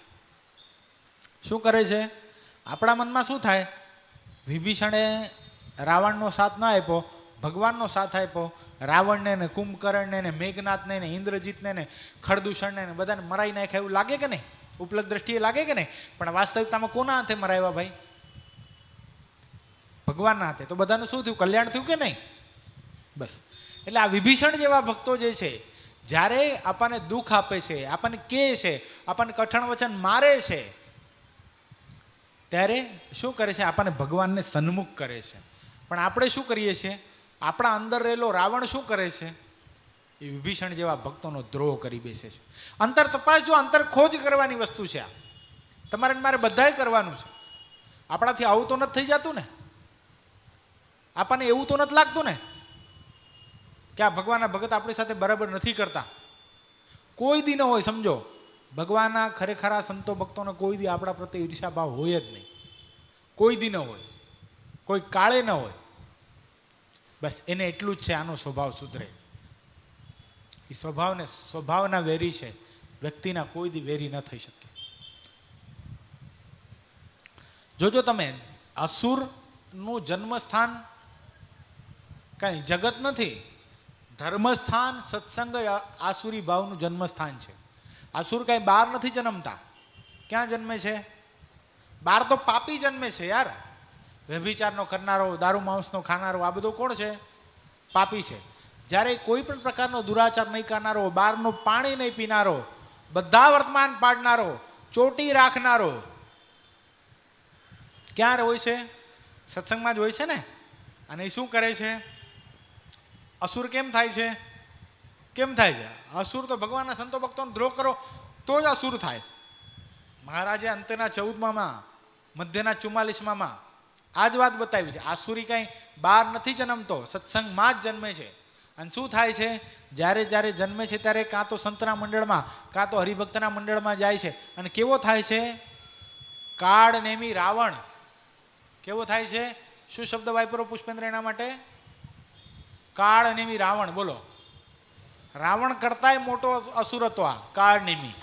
શું કરે છે? આપણા મનમાં શું થાય? વિભીષણે રાવણનો સાથ ના આપ્યો, ભગવાનનો સાથ આપ્યો. રાવણને ને કુંભકર્ણને ને મેઘનાથને ને ઇન્દ્રજીતને ને ખરદૂષણને ને બધાને મરાઈ નાખ્યા એવું લાગે કે નહીં? ઉપલબ્ધ દ્રષ્ટિએ લાગે કે નહીં? પણ વાસ્તવિકતામાં કોના હાથે મરાવ્યા ભાઈ? ભગવાનના હાથે. તો બધાનું શું થયું? કલ્યાણ થયું કે નહીં? બસ. એટલે આ વિભીષણ જેવા ભક્તો જે છે, જ્યારે આપણને દુઃખ આપે છે, આપણને કહે છે, આપણને કઠણ વચન મારે છે, ત્યારે શું કરે છે? આપણને ભગવાનને સન્મુખ કરે છે. પણ આપણે શું કરીએ છીએ? આપણા અંદર રહેલો રાવણ શું કરે છે? એ વિભીષણ જેવા ભક્તોનો દ્રોહ કરી બેસે છે. અંતર તપાસ, જો અંતર ખોજ કરવાની વસ્તુ છે આ. તમારે મારે બધાએ કરવાનું છે. આપણાથી આવું તો નથી થઈ જતું ને? આપણને એવું તો નથી લાગતું ને કે આ ભગવાનના ભગત આપણી સાથે બરાબર નથી કરતા? કોઈ દી ન હોય, સમજો. ભગવાનના ખરેખરા સંતો ભક્તોને કોઈ દી આપણા પ્રત્યે ઈર્ષા ભાવ હોય જ નહીં. કોઈ દી ન હોય, કોઈ કાળે ન હોય. બસ એને એટલું જ છે, આનો સ્વભાવ સુધરે. એ સ્વભાવના વેરી છે, વ્યક્તિના કોઈ દી વેરી ન થઈ શકે. જોજો તમે, અસુરનું જન્મસ્થાન કાંઈ જગત નથી, ધર્મસ્થાન સત્સંગ આસુરી ભાવનું જન્મસ્થાન છે. આસુર કાંઈ બહાર નથી જન્મતા. ક્યાં જન્મે છે? બહાર તો પાપી જન્મે છે યાર. વ્યભિચારનો કરનારો, દારૂ માંસનો ખાનારો, આ બધું કોણ છે? પાપી છે. જ્યારે કોઈ પણ પ્રકારનો દુરાચાર નહીં કરનારો, બહારનું પાણી નહીં પીનારો, બધા વર્તમાન પાડનારો, ચોટી રાખનારો, ક્યાં હોય છે? સત્સંગમાં જ હોય છે ને. અને એ શું કરે છે? અસુર કેમ થાય છે? કેમ થાય છે? અસુર તો ભગવાનના સંતો ભક્તોનો દ્રોહ કરો તો જ અસુર થાય. મહારાજે અંતના 14માં, મધ્યના 44માં આ જ વાત બતાવી છે. આસુરી કાંઈ બહાર નથી જન્મતો, સત્સંગમાં જ જન્મે છે. અને શું થાય છે? જ્યારે જ્યારે જન્મે છે ત્યારે કાં તો સંતના મંડળમાં, કાં તો હરિભક્તના મંડળમાં જાય છે. અને કેવો થાય છે? કાળ નેમી રાવણ. કેવો થાય છે? શું શબ્દ વાપરો પુષ્પેન્દ્ર એના માટે? કાળ નેમી રાવણ. બોલો. રાવણ કરતાંય મોટો અસુર હતો આ કાળ નેમી.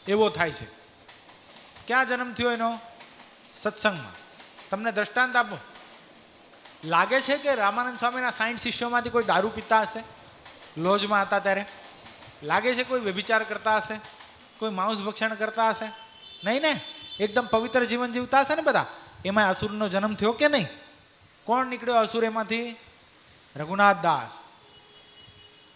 એવો થાય છે. ક્યાં જન્મ થયો એનો? સત્સંગમાં. તમને દ્રષ્ટાંત આપો. લાગે છે કે રામાનંદ સ્વામીના 60 શિષ્યોમાંથી કોઈ દારૂ પીતા હશે? લોજમાં હતા ત્યારે લાગે છે કોઈ વ્યભિચાર કરતા હશે? કોઈ માંસ ભક્ષણ કરતા હશે? નહીં ને. એકદમ પવિત્ર જીવન જીવતા હશે ને બધા. એમાં અસુરનો જન્મ થયો કે નહીં? કોણ નીકળ્યો અસુર એમાંથી? રઘુનાથ દાસ.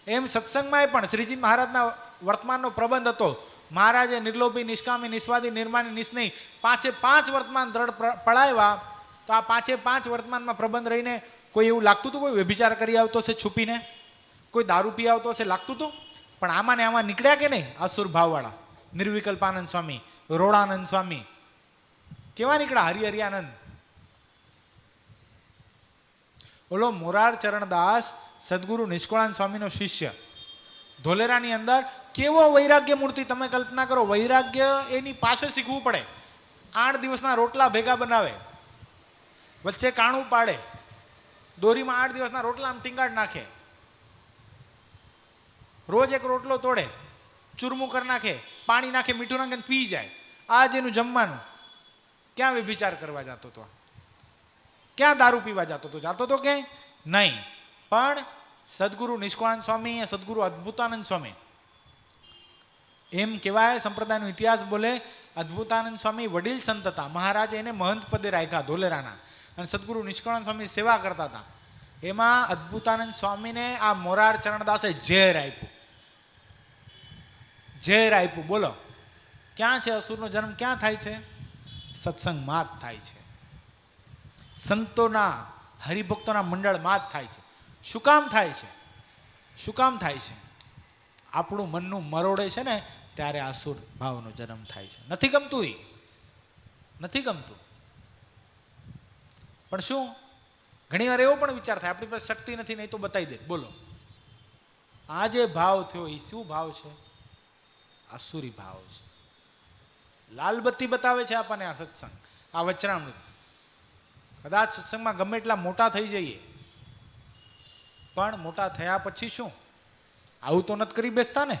એમ સત્સંગમાં પણ શ્રીજી મહારાજના વર્તમાનનો પ્રબંધ હતો. મહારાજે નિર્લોભી, નિષ્કામી, નિસ્વાદી, નિર્માની, નિસ્નેહી 5 વર્તમાન દ્રઢ પડાવ્યા. તો આ 5 વર્તમાનમાં પ્રબંધ રહીને કોઈ એવું લાગતું હતું કોઈ વ્યભિચાર કરી આવતો હશે છુપીને, કોઈ દારૂ પી આવતો હશે લાગતું હતું? પણ આમાં ને આમાં નીકળ્યા કે નહીં? આસુર ભાવવાળા નિર્વિકલ્પાનંદ સ્વામી, રોડાનંદ સ્વામી કેવા નીકળ્યા? હરિહરિયાનંદ. ઓલો મોરાર ચરણદાસ સદગુરુ નિષ્કળાનંદ સ્વામીનો શિષ્ય, ધોલેરાની અંદર કેવો વૈરાગ્ય મૂર્તિ! તમે કલ્પના કરો, વૈરાગ્ય એની પાસે શીખવું પડે. 8 દિવસના રોટલા ભેગા બનાવે, વચ્ચે કાણું પાડે, દોરીમાં 8 દિવસના રોટલા આમ ટીંગાડ નાખે, રોજ એક રોટલો તોડે, ચૂરમું કરી નાખે, પાણી નાખે, મીઠું નાખે, પી જાય. આ જ એનું જમવાનું. ક્યાં વ્યભિચાર કરવા જતો હતો? ક્યાં દારૂ પીવા જતો હતો? જાતો તો ક્યાંય નહીં. પણ સદગુરુ નિષ્કળાનંદ સ્વામી, સદગુરુ અદ્ભુતાનંદ સ્વામી, એમ કહેવાય સંપ્રદાયનો ઇતિહાસ બોલે, અદ્ભુતાનંદ સ્વામી વડીલ સંત હતા. મહારાજે એને મહંત પદે રાખ્યા ધોલેરાના, અને સદગુરુ નિષ્કળાનંદ સ્વામી સેવા કરતા હતા. એમાં અદ્ભુતાનંદ સ્વામીને આ મોરાર ચરણદાસે ઝેર આપ્યું. ઝેર આપ્યું. બોલો, ક્યાં છે અસુરનો જન્મ? ક્યાં થાય છે? સત્સંગમાં જ થાય છે. સંતોના, હરિભક્તોના મંડળમાં જ થાય છે. શું કામ થાય છે? શું કામ થાય છે? આપણું મનનું મરોડે છે ને ત્યારે આસુર ભાવનો જન્મ થાય છે. નથી ગમતું, એ નથી ગમતું. પણ શું ઘણી વાર એવો પણ વિચાર થાય, આપણી પાસે શક્તિ નથી, નહીં તો બતાવી દે. બોલો, આ જે ભાવ થયો એ શું ભાવ છે? આસુરી ભાવ છે. લાલબત્તી બતાવે છે આપણને આ સત્સંગ, આ વચનામૃત. કદાચ સત્સંગમાં ગમે એટલા મોટા થઈ જઈએ, પણ મોટા થયા પછી શું? આવું તો નથી કરી બેસતા ને.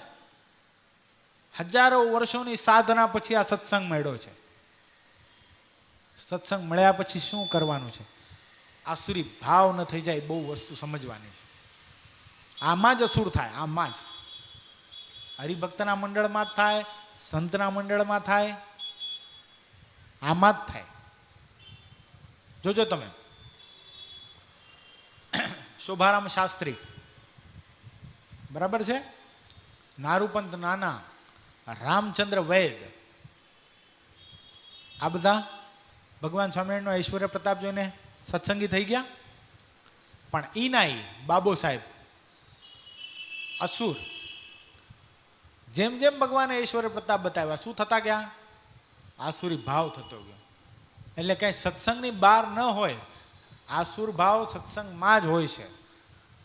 હજારો વર્ષોની સાધના પછી આ સત્સંગ મળ્યો છે. સત્સંગ મળ્યા પછી શું કરવાનું છે? આસુરી ભાવ ન થઈ જાય, બહુ વસ્તુ સમજવાની છે. આમાં જ અસુર થાય, આમાં જ. હરિભક્તના મંડળમાં જ થાય, સંતના મંડળમાં થાય, આમાં જ થાય. જોજો તમે, શોભારામ શાસ્ત્રી, બરાબર છે, નારૂપંત નાના, રામચંદ્ર વૈદ, આ બધા ભગવાન સ્વામિનારાયણનો ઐશ્વર્ય પ્રતાપ જોઈને સત્સંગી થઈ ગયા. પણ ઈ નાઈ બાબો સાહેબ અસુર, જેમ જેમ ભગવાને ઐશ્વર્ય પ્રતાપ બતાવ્યા, શું થતા ગયા? આસુરી ભાવ થતો ગયો. એટલે કઈ સત્સંગની બહાર ન હોય, આસુર ભાવ સત્સંગમાં જ હોય છે.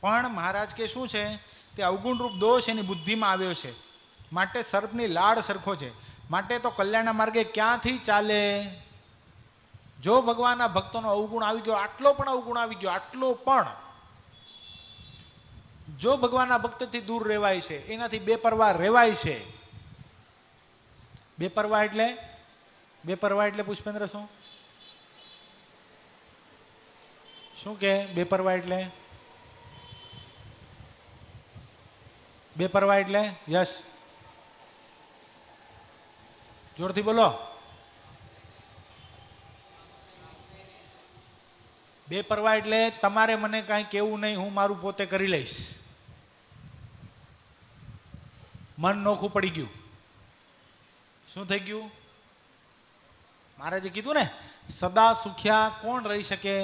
પણ મહારાજ કે શું છે? તે અવગુણ રૂપ દોષ એની બુદ્ધિમાં આવ્યો છે, માટે સર્પની લાડ સરખો છે. માટે તો કલ્યાણના માર્ગે ક્યાંથી ચાલે? જો ભગવાનના ભક્તોનો અવગુણ આવી ગયો, આટલો પણ અવગુણ આવી ગયો, આટલો પણ, જો ભગવાનના ભક્તથી દૂર રહેવાય છે, એનાથી બેપરવાહ રહેવાય છે. બેપરવાહ એટલે? બેપરવાહ એટલે પુષ્પેન્દ્ર શું કે બેપરવાહ એટલે? બેપરવાહ એટલે? યસ, જોરથી બોલો. બેપરવાહ એટલે તમારે મને કાંઈ કેવું નહીં, હું મારું પોતે કરી લઈશ. મન નોખું પડી ગયું. શું થઈ ગયું? મહારાજે કીધું ને, સદા સુખ્યા કોણ રહી શકે?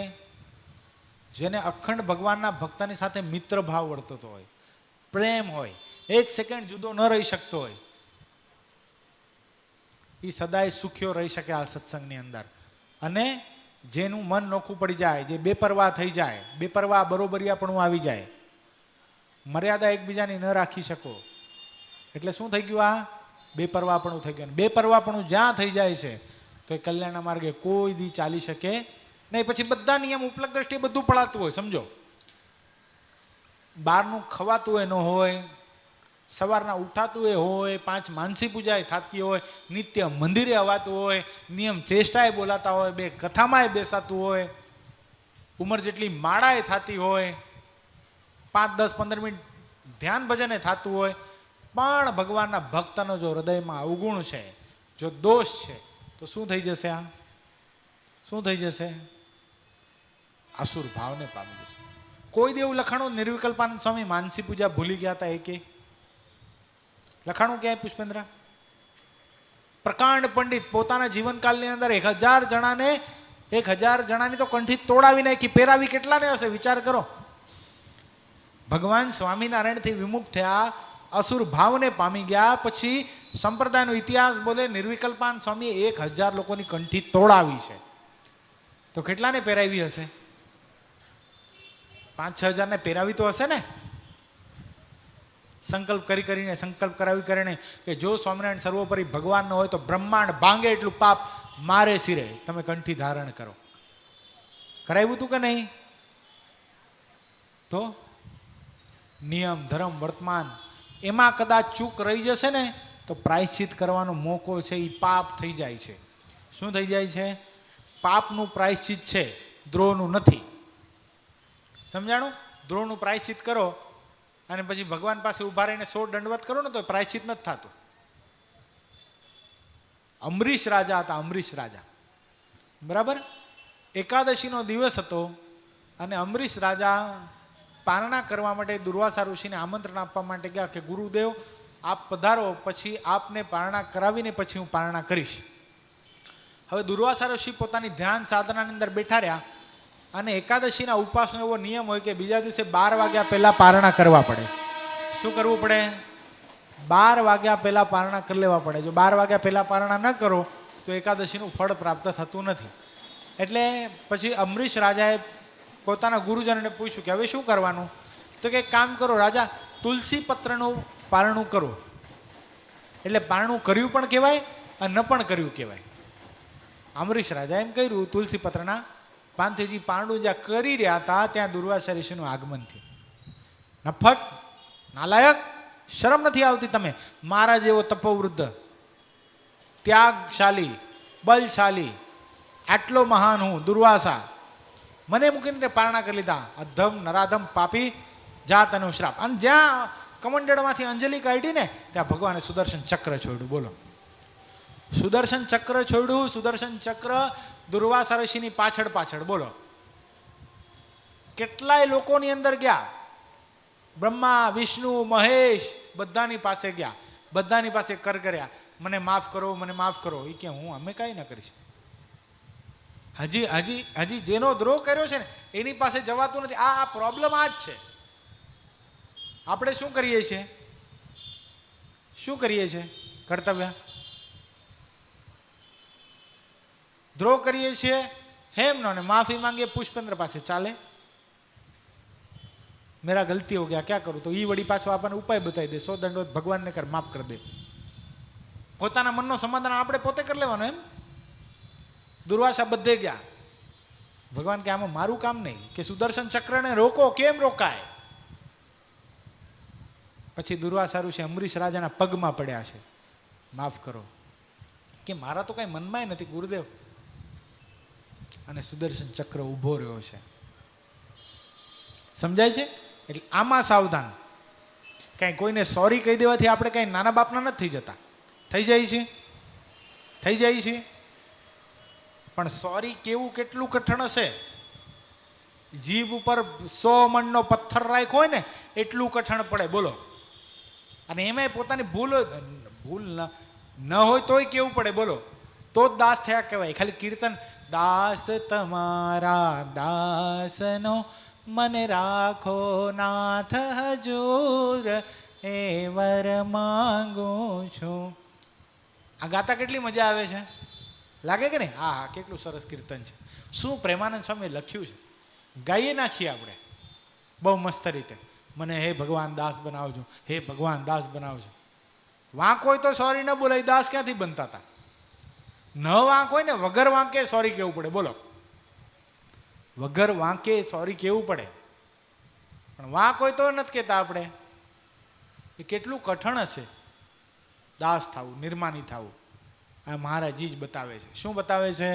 જેને અખંડ ભગવાનના ભક્તની સાથે મિત્ર ભાવ વર્તતો હોય, પ્રેમ હોય, એક સેકન્ડ જુદો ન રહી શકતો હોય, એ સદાય સુખ્યો રહી શકે આ સત્સંગની અંદર. અને જેનું મન નોખું પડી જાય, જે બેપરવાહ થઈ જાય, બેપરવાહ બરોબરિયાપણું આવી જાય, મર્યાદા એકબીજાની ન રાખી શકો, એટલે શું થઈ ગયું? આ બેપરવાહપણું થઈ ગયું. બેપરવાહપણું જ્યાં થઈ જાય છે તો એ કલ્યાણના માર્ગે કોઈ દી ચાલી શકે નહીં. પછી બધા નિયમ ઉપલબ્ધ દ્રષ્ટિએ બધું પડાતું હોય. સમજો, બહારનું ખવાતું એ ન હોય, સવારના ઉઠાતું એ હોય, 5 માનસી પૂજા થતી હોય, નિત્ય મંદિરે અવાતું હોય, નિયમ ચેષ્ટાએ બોલાતા હોય, 2 કથામાં બેસાતું હોય, ઉંમર જેટલી માળાએ થતી હોય, 5, 10, 15 મિનિટ ધ્યાન ભજને થતું હોય, પણ ભગવાનના ભક્તનો જો હૃદયમાં અવગુણ છે, જો દોષ છે, તો શું થઈ જશે? આ શું થઈ જશે? આસુર ભાવને પામી જશે. કોઈ દેવું લખાણું નિર્વિકલ્પાનંદ સ્વામી માનસી પૂજા ભૂલી ગયા હતા એકે લખાણું ક્યાંય પુષ્પેન્દ્ર? પ્રકાંડ પંડિત પોતાના જીવનકાળની અંદર 1000 જણાને 1000 જણાની તો કંઠી તોડાવી નાખી, પહેરાવી કેટલાને હશે વિચાર કરો. ભગવાન સ્વામિનારાયણથી વિમુખ થયા, અસુર ભાવને પામી ગયા, પછી સંપ્રદાયનો ઇતિહાસ બોલે નિર્વિકલ્પાન સ્વામીએ 1000 લોકોની કંઠી તોડાવી છે. તો કેટલાને પહેરાવી હશે? 5-6 હજારને પહેરાવી તો હશે ને. સંકલ્પ કરીને સંકલ્પ કરીને કે જો સ્વામિનારાયણ સર્વોપરી ભગવાન ન હોય તો બ્રહ્માંડ ભાંગે એટલું પાપ મારે સિરે તમે કંઠી ધારણ કરો. કરાવ્યું તું કે નહીં? તો નિયમ ધર્મ વર્તમાન એમાં કદાચ ચૂક રહી જશે ને તો પ્રાયશ્ચિત કરવાનો મોકો છે એ પાપ થઈ જાય છે. શું થઈ જાય છે? પાપનું પ્રાયશ્ચિત છે, દ્રોહનું નથી. સમજાણું? દ્રોહનું પ્રાયશ્ચિત કરો અને પછી ભગવાન પાસે ઉભા રહીને 100 દંડવત કરો ને તો પ્રાયશ્ચિત નથી થતું. અમરીશ રાજા હતા, અમરીશ રાજા, બરાબર? એકાદશીનો દિવસ હતો અને અમરીશ રાજા પારણા કરવા માટે દુર્વાસા ઋષિને આમંત્રણ આપવા માટે ગયા કે ગુરુદેવ આપ પધારો, પછી આપને પારણા કરાવીને પછી હું પારણા કરીશ. હવે દુર્વાસા ઋષિ પોતાની ધ્યાન સાધનાની અંદર બેઠા રહ્યા અને એકાદશીના ઉપવાસનો એવો નિયમ હોય કે બીજા દિવસે 12 વાગ્યા પહેલાં પારણા કરવા પડે. શું કરવું પડે? 12 વાગ્યા પહેલાં પારણા કરી લેવા પડે. જો 12 વાગ્યા પહેલાં પારણા ન કરો તો એકાદશીનું ફળ પ્રાપ્ત થતું નથી. એટલે પછી અમરીશ રાજાએ પોતાના ગુરુજનને પૂછ્યું કે હવે શું કરવાનું? તો કે કામ કરો રાજા, તુલસી પત્રનું પારણું કરો. એટલે પારણું કર્યું પણ કહેવાય અને ન પણ કર્યું કહેવાય. અમરીશ રાજા એમ કર્યું, તુલસી પત્રના પાંથેજી પારણું જ્યાં કરી રહ્યા હતા ત્યાં દુર્વાસા ઋષિનું આગમન થયું. નફટ, નાલાયક, શરમ નથી આવતી તમે? મારા જેવો તપોવૃદ્ધ, ત્યાગશાલી, બલશાલી, આટલો મહાન હું દુર્વાસા, મને મૂકીને તે પારણા કરી લીધા. અધમ નરાધમ પાપી જાત અને શ્રાપ. અને જ્યાં કમંડળમાંથી અંજલિ કાઢી ને ત્યાં ભગવાને સુદર્શન ચક્ર છોડ્યું. બોલો, સુદર્શન ચક્ર છોડ્યું. સુદર્શન ચક્ર દુર્વાસા ઋષિની પાછળ પાછળ, બોલો કેટલાય લોકોની અંદર ગયા. બ્રહ્મા, વિષ્ણુ, મહેશ બધાની પાસે ગયા, બધાની પાસે કર્યા, મને માફ કરો, મને માફ કરો. એ કે હું અમે કાંઈ ન કરીશ. હજી જેનો દ્રોહ કર્યો છે ને એની પાસે જવાતું નથી. આ પ્રોબ્લેમ આ જ છે. આપણે શું કરીએ છીએ? શું કરીએ છીએ? કર્તવ્ય દ્રોહ કરીએ છીએ હેમ નો, ને માફી માંગીએ પુષ્પેન્દ્ર પાસે, ચાલે? મેરા ગલતી હો ગયા, ક્યાં કરું? તો ઈ વળી પાછો આપણને ઉપાય બતાવી દે, 100 દંડવત ભગવાનને કર, માફ કરી દે. પોતાના મનનો સમાધાન આપણે પોતે કરી લેવાનો. એમ દુર્વાસા બધે ગયા. ભગવાન કે આમાં મારું કામ નહીં, કે સુદર્શન ચક્રને રોકો. કેમ રોકાય? પછી દુર્વાસા ઋષિ અમરીશ રાજાના પગમાં પડ્યા છે, માફ કરો. કે મારા તો કઈ મનમાં નથી ગુરુદેવ. અને સુદર્શન ચક્ર ઊભો રહ્યો છે. સમજાય છે? એટલે આમાં સાવધાન. કાંઈ કોઈને સોરી કહી દેવાથી આપણે કાંઈ નાના બાપના નથી થઈ જતા. થઈ જાય છે, થઈ જાય છે. પણ સોરી કેવું કેટલું કઠણ હશે? જીભ ઉપર 100 મણનો પથ્થર રાખ્યો હોય ને એટલું કઠણ પડે. બોલો. અને એમાં પોતાની ભૂલ ન હોય તોય કેવું પડે. બોલો, તો જ દાસ થયા કહેવાય. ખાલી કીર્તન, દાસ તમારા દાસનો મને રાખો નાથ હજૂર, એ વર માંગુ છું. આ ગાતા કેટલી મજા આવે છે, લાગે કે નહીં? હા હા, કેટલું સરસ કીર્તન છે. શું પ્રેમાનંદ સ્વામી લખ્યું છે, ગાઈએ નાખીએ આપણે બહુ મસ્ત રીતે. મને હે ભગવાન દાસ બનાવજો, હે ભગવાન દાસ બનાવજો. વાંક હોય તો સોરી ન બોલાય. દાસ ક્યાંથી બનતા હતા? ન વાંક હોય ને વગર વાંકે સોરી કેવું પડે. બોલો, વગર વાંકે સોરી કેવું પડે. પણ વાંક હોય તો નથી કહેતા આપણે. એ કેટલું કઠણ હશે દાસ થવું, નિર્માની થવું. આ મહારાજજી જ બતાવે છે. શું બતાવે છે?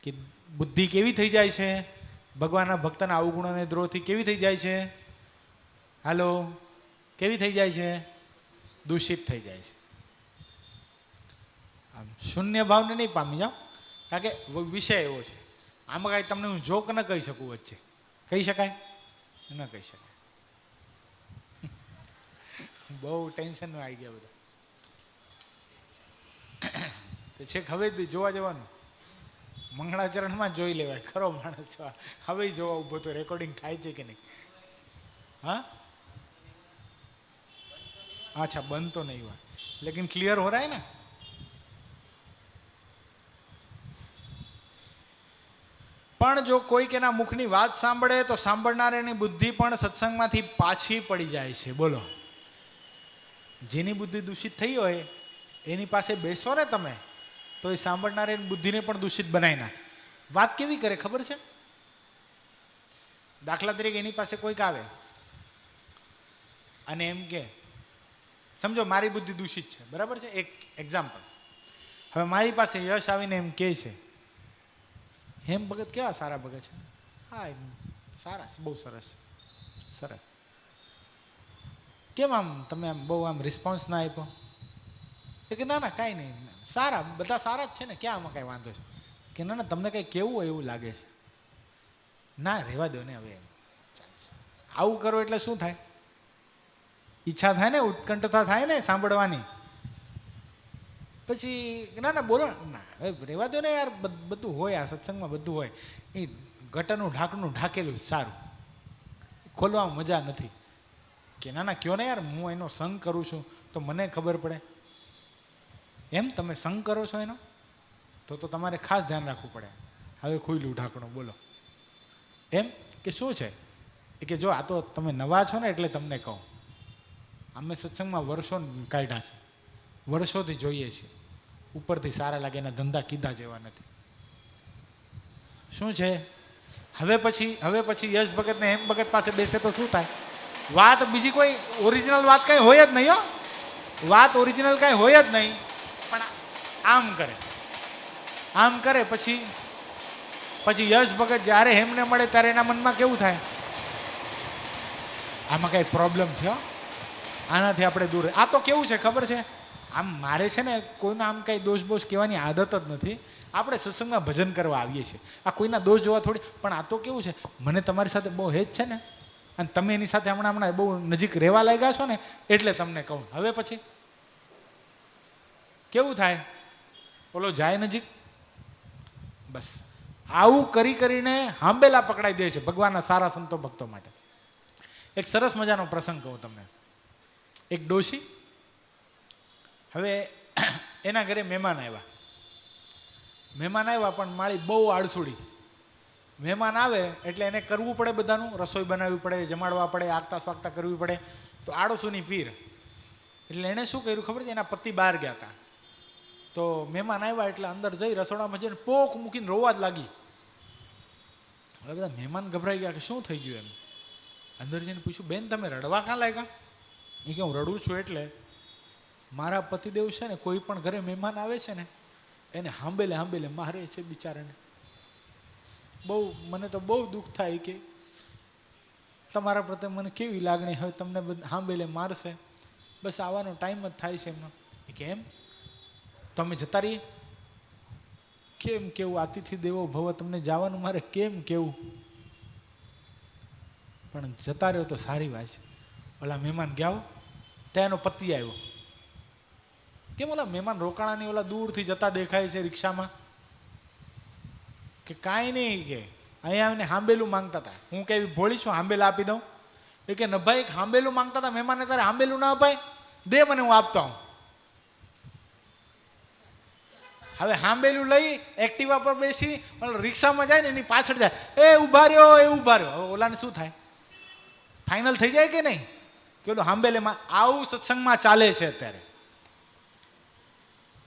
કે બુદ્ધિ કેવી થઈ જાય છે ભગવાનના ભક્તના અવગુણોને દ્રોહથી? કેવી થઈ જાય છે? હાલો, કેવી થઈ જાય છે? દૂષિત થઈ જાય છે. આમ શૂન્ય ભાવને નહીં પામી જાઓ, કારણ કે વિષય એવો છે. આમાં કાંઈ તમને હું જોક ન કહી શકું વચ્ચે. કહી શકાય? ન કહી શકાય. બહુ ટેન્શનમાં આવી ગયા બધા. તો છેક હવે જોવા જવાનું, મંગળાચરણમાં જોઈ લેવાય ખરો માણસ હવે જોવા ઊભો તો રેકોર્ડિંગ થાય છે કે નહીં. હા અચ્છા, બંધ તો નહીં હોય લેકિન ક્લિયર હો રહા હે ના. પણ જો કોઈક એના મુખની વાત સાંભળે તો સાંભળનારાની બુદ્ધિ પણ સત્સંગમાંથી પાછી પડી જાય છે. બોલો, જેની બુદ્ધિ દૂષિત થઈ હોય એની પાસે બેસો ને તમે તો એ સાંભળનારાની બુદ્ધિને પણ દૂષિત બનાવી નાખે. વાત કેવી કરે ખબર છે? દાખલા તરીકે એની પાસે કોઈક આવે અને એમ કે, સમજો મારી બુદ્ધિ દૂષિત છે, બરાબર છે, એક એક્ઝામ્પલ. હવે મારી પાસે યશ આવીને એમ કહે છે, હેમ ભગત કેવા સારા ભગત છે. હા એમ સારા, બહુ સરસ સરસ. કેમ આમ તમે આમ બહુ આમ રિસ્પોન્સ ના આપ્યો? એ કે ના ના કાંઈ નહીં, સારા બધા સારા જ છે ને, ક્યાં આમાં કાંઈ વાંધો છે? કે ના ના તમને કંઈ કેવું હોય એવું લાગે છે. ના રહેવા દો ને હવે, એમ ચાલશે. આવું કરો એટલે શું થાય? ઈચ્છા થાય ને, ઉત્કંઠતા થાય ને સાંભળવાની. પછી ના ના બોલો ના, હવે રહેવા દો ને યાર, બધું હોય આ સત્સંગમાં, બધું હોય. એ ગટરનું ઢાંકણું ઢાંકેલું જ સારું, ખોલવામાં મજા નથી. કે ના ના કયો ને યાર, હું એનો સંગ કરું છું તો મને ખબર પડે. એમ તમે સંગ કરો છો એનો, તો તમારે ખાસ ધ્યાન રાખવું પડે. હવે ખુલ્લું ઢાંકણું બોલો. એમ કે શું છે? એ કે જો આ તો તમે નવા છો ને એટલે તમને કહું, અમે સત્સંગમાં વર્ષો કાઢ્યા છે, વર્ષોથી જોઈએ છીએ, ઉપરથી સારા લાગે, એના ધંધા કીધા જેવા નથી. શું છે? હવે પછી યશ ભગત ને હેમ ભગત પાસે બેસે તો શું થાય? વાત બીજી કોઈ ઓરિજિનલ વાત કઈ હોય જ નહીં. હો, વાત ઓરિજિનલ કઈ હોય જ નહીં, પણ આમ કરે પછી યશ ભગત જ્યારે હેમને મળે ત્યારે એના મનમાં કેવું થાય? આમાં કઈ પ્રોબ્લેમ છે, આનાથી આપણે દૂર. આ તો કેવું છે ખબર છે? આમ મારે છે ને કોઈના આમ કઈ દોષ બોષ કહેવાની આદત જ નથી. આપણે સત્સંગમાં ભજન કરવા આવીએ છીએ, આ કોઈના દોષ જોવા થોડી. પણ આ તો કેવું છે, મને તમારી સાથે બહુ હેત છે ને, અને તમે એની સાથે હમણાં બહુ નજીક રહેવા લાગ્યા છો ને, એટલે તમને કહું. હવે પછી કેવું થાય? બોલો, જાય નજીક. બસ આવું કરીને હાંબેલા પકડાઈ દે છે ભગવાનના સારા સંતો ભક્તો માટે. એક સરસ મજાનો પ્રસંગ કહું તમને. એક ડોશી, હવે એના ઘરે મહેમાન આવ્યા પણ માળી બહુ આળસુડી. મહેમાન આવે એટલે એને કરવું પડે, બધાનું રસોઈ બનાવવી પડે, જમાડવા પડે, આગતા સ્વાગતા કરવી પડે. તો આળસુની પીર એટલે એણે શું કર્યું ખબર છે? એના પતિ બહાર ગયા હતા, તો મહેમાન આવ્યા એટલે અંદર જઈ રસોડામાં જઈને પોક મૂકીને રોવા જ લાગી. હવે બધા મહેમાન ગભરાઈ ગયા કે શું થઈ ગયું એમ. અંદર જઈને પૂછ્યું, બેન તમે રડવા ક્યાં લાગ્યા? એ કે હું રડું છું એટલે મારા પતિદેવ છે ને, કોઈ પણ ઘરે મહેમાન આવે છે ને એને હાંબેલે મારે છે બિચારાને. મને તો બહુ દુઃખ થાય કે તમારા પ્રત્યે મને કેવી લાગણી, હવે તમને હાંબેલે મારશે. બસ આવવાનો ટાઈમ જ થાય છે એમનો. એ કે એમ તમે જતા રહીએ? કેમ કેવું? અતિથિ દેવો ભવ, તમને જવાનું મારે કેમ કેવું? પણ જતા રહ્યો તો સારી વાત છે. ઓલા મહેમાન ગયા ત્યાં એનો પતિ આવ્યો. કેમ ઓલા મહેમાન રોકાણાની ઓલા દૂરથી જતા દેખાય છે રિક્ષામાં? કે કાંઈ નહીં, કે અહીંયા આવીને હાંબેલું માંગતા હતા. હું કેવી ભોળી છું, હાંબેલા આપી દઉં? એ કે ન ભાઈ, હાંબેલું માંગતા હતા મહેમાનને, તારે હાંબેલું ના અપાય? દે મને, હું આપતા હું. હવે હાંબેલું લઈ એક્ટિવા પર બેસી રિક્ષામાં જાય ને એની પાછળ જાય, એ ઊભા રહ્યો. હવે ઓલાને શું થાય? ફાઇનલ થઈ જાય કે નહીં? કે ઓલું હાંબેલેમાં. આવું સત્સંગમાં ચાલે છે અત્યારે,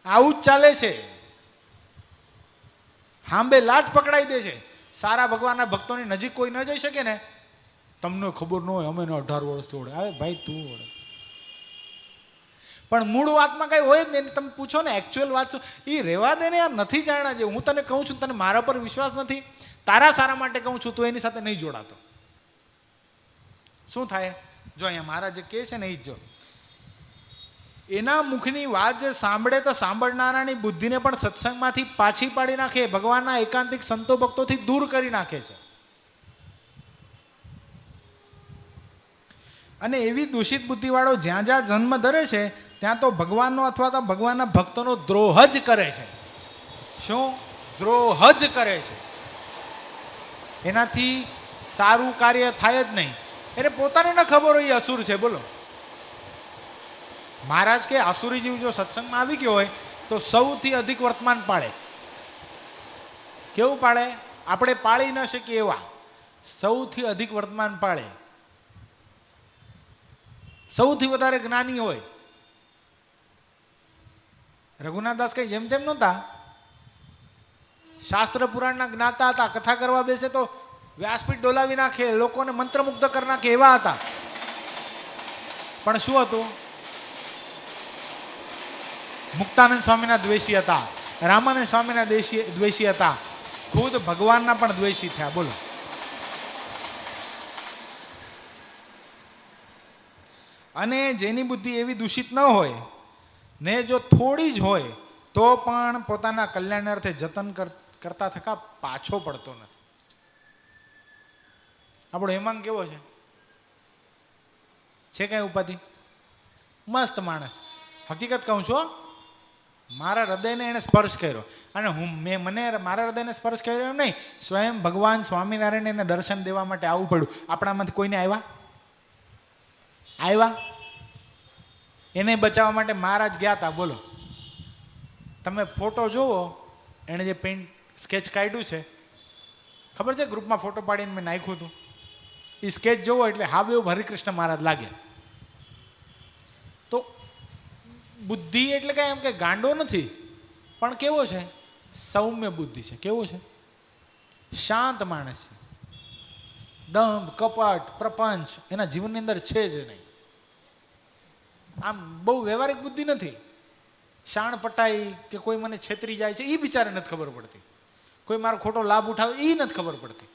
આવું જ ચાલે છે. હાંબેલા જ પકડાઈ દે છે. સારા ભગવાનના ભક્તોની નજીક કોઈ ન જઈ શકે ને. તમને ખબર ન હોય, અમે 18 વર્ષથી ઓળે. હવે ભાઈ તું ઓળે, પણ મૂળ વાતમાં કઈ હોય જ નહીં. તમે પૂછો ને એકચ્યુઅલ વાત શું, એ રહેવા દે ને યાર, નથી જાણ્યા જેવું. હું તને કહું છું, તને મારા પર વિશ્વાસ નથી, તારા સારા માટે કહું છું, તું એની સાથે નહીં જોડાતો. શું થાય? જો અહીંયા મારા જે કહે છે ને એ જ જો. એના મુખની વાત જે સાંભળે તો સાંભળનારાની બુદ્ધિને પણ સત્સંગમાંથી પાછી પાડી નાખે, ભગવાનના એકાંતિક સંતો ભક્તોથી દૂર કરી નાખે છે. અને એવી દૂષિત બુદ્ધિવાળો જ્યાં જ્યાં જન્મ ધરે છે ત્યાં તો ભગવાનનો અથવા તો ભગવાનના ભક્તોનો દ્રોહ જ કરે છે. શું? દ્રોહ જ કરે છે. એનાથી સારું કાર્ય થાય જ નહીં. એને પોતાને ન ખબર હોય એ અસુર છે. બોલો, મહારાજ કે આસુરી જીવ જો સત્સંગમાં આવી ગયો હોય તો સૌથી અધિક વર્તમાન પાળે. કેવું પાળે? આપણે પાળી ન શકીએ એવા સૌથી અધિક વર્તમાન પાળે. સૌથી વધારે જ્ઞાની હોય. રઘુનાથદાસ કઈ જેમ તેમ નહોતા, શાસ્ત્ર પુરાણના જ્ઞાતા હતા. કથા કરવા બેસે તો વ્યાસપીઠ ડોલાવી નાખે, લોકોને મંત્રમુગ્ધ કરી નાખે એવા હતા. પણ શું હતું? મુક્તાનંદ સ્વામીના દ્વેષી હતા, રામાનંદ સ્વામીના દ્વેષી હતા, ખુદ ભગવાનના પણ દ્વેષી થયા. બોલો, અને જેની બુદ્ધિ એવી દૂષિત ન હોય ને જો થોડી જ હોય તો પણ પોતાના કલ્યાણાર્થે જતન કરતા થકા પાછો પડતો નથી. આપણો હેમાંગ કેવો છે? કઈ ઉપાધિ? મસ્ત માણસ. હકીકત કહું છું, મારા હૃદયને એને સ્પર્શ કર્યો. અને મને મારા હૃદયને સ્પર્શ કર્યો એમ નહીં, સ્વયં ભગવાન સ્વામિનારાયણ એને દર્શન દેવા માટે આવવું પડ્યું. આપણામાંથી કોઈને આવ્યા? એને બચાવવા માટે મહારાજ ગયા હતા. બોલો, તમે ફોટો જુઓ, એણે જે પેન્ટ સ્કેચ કાઢ્યું છે, ખબર છે? ગ્રુપમાં ફોટો પાડીને મેં નાખ્યું હતું. એ સ્કેચ જોવો એટલે હા એવું હરિકૃષ્ણ મહારાજ લાગે. તો બુદ્ધિ એટલે કઈ એમ કે ગાંડો નથી, પણ કેવો છે? સૌમ્ય બુદ્ધિ છે. કેવો છે? શાંત માણસ છે. દંભ, કપટ, પ્રપંચ એના જીવનની અંદર છે જ નહીં. આમ બહુ વ્યવહારિક બુદ્ધિ નથી. શાણ પટાઈ કે કોઈ મને છેતરી જાય છે એ બિચારે નથી ખબર પડતી, કોઈ મારો ખોટો લાભ ઉઠાવે એ નથી ખબર પડતી,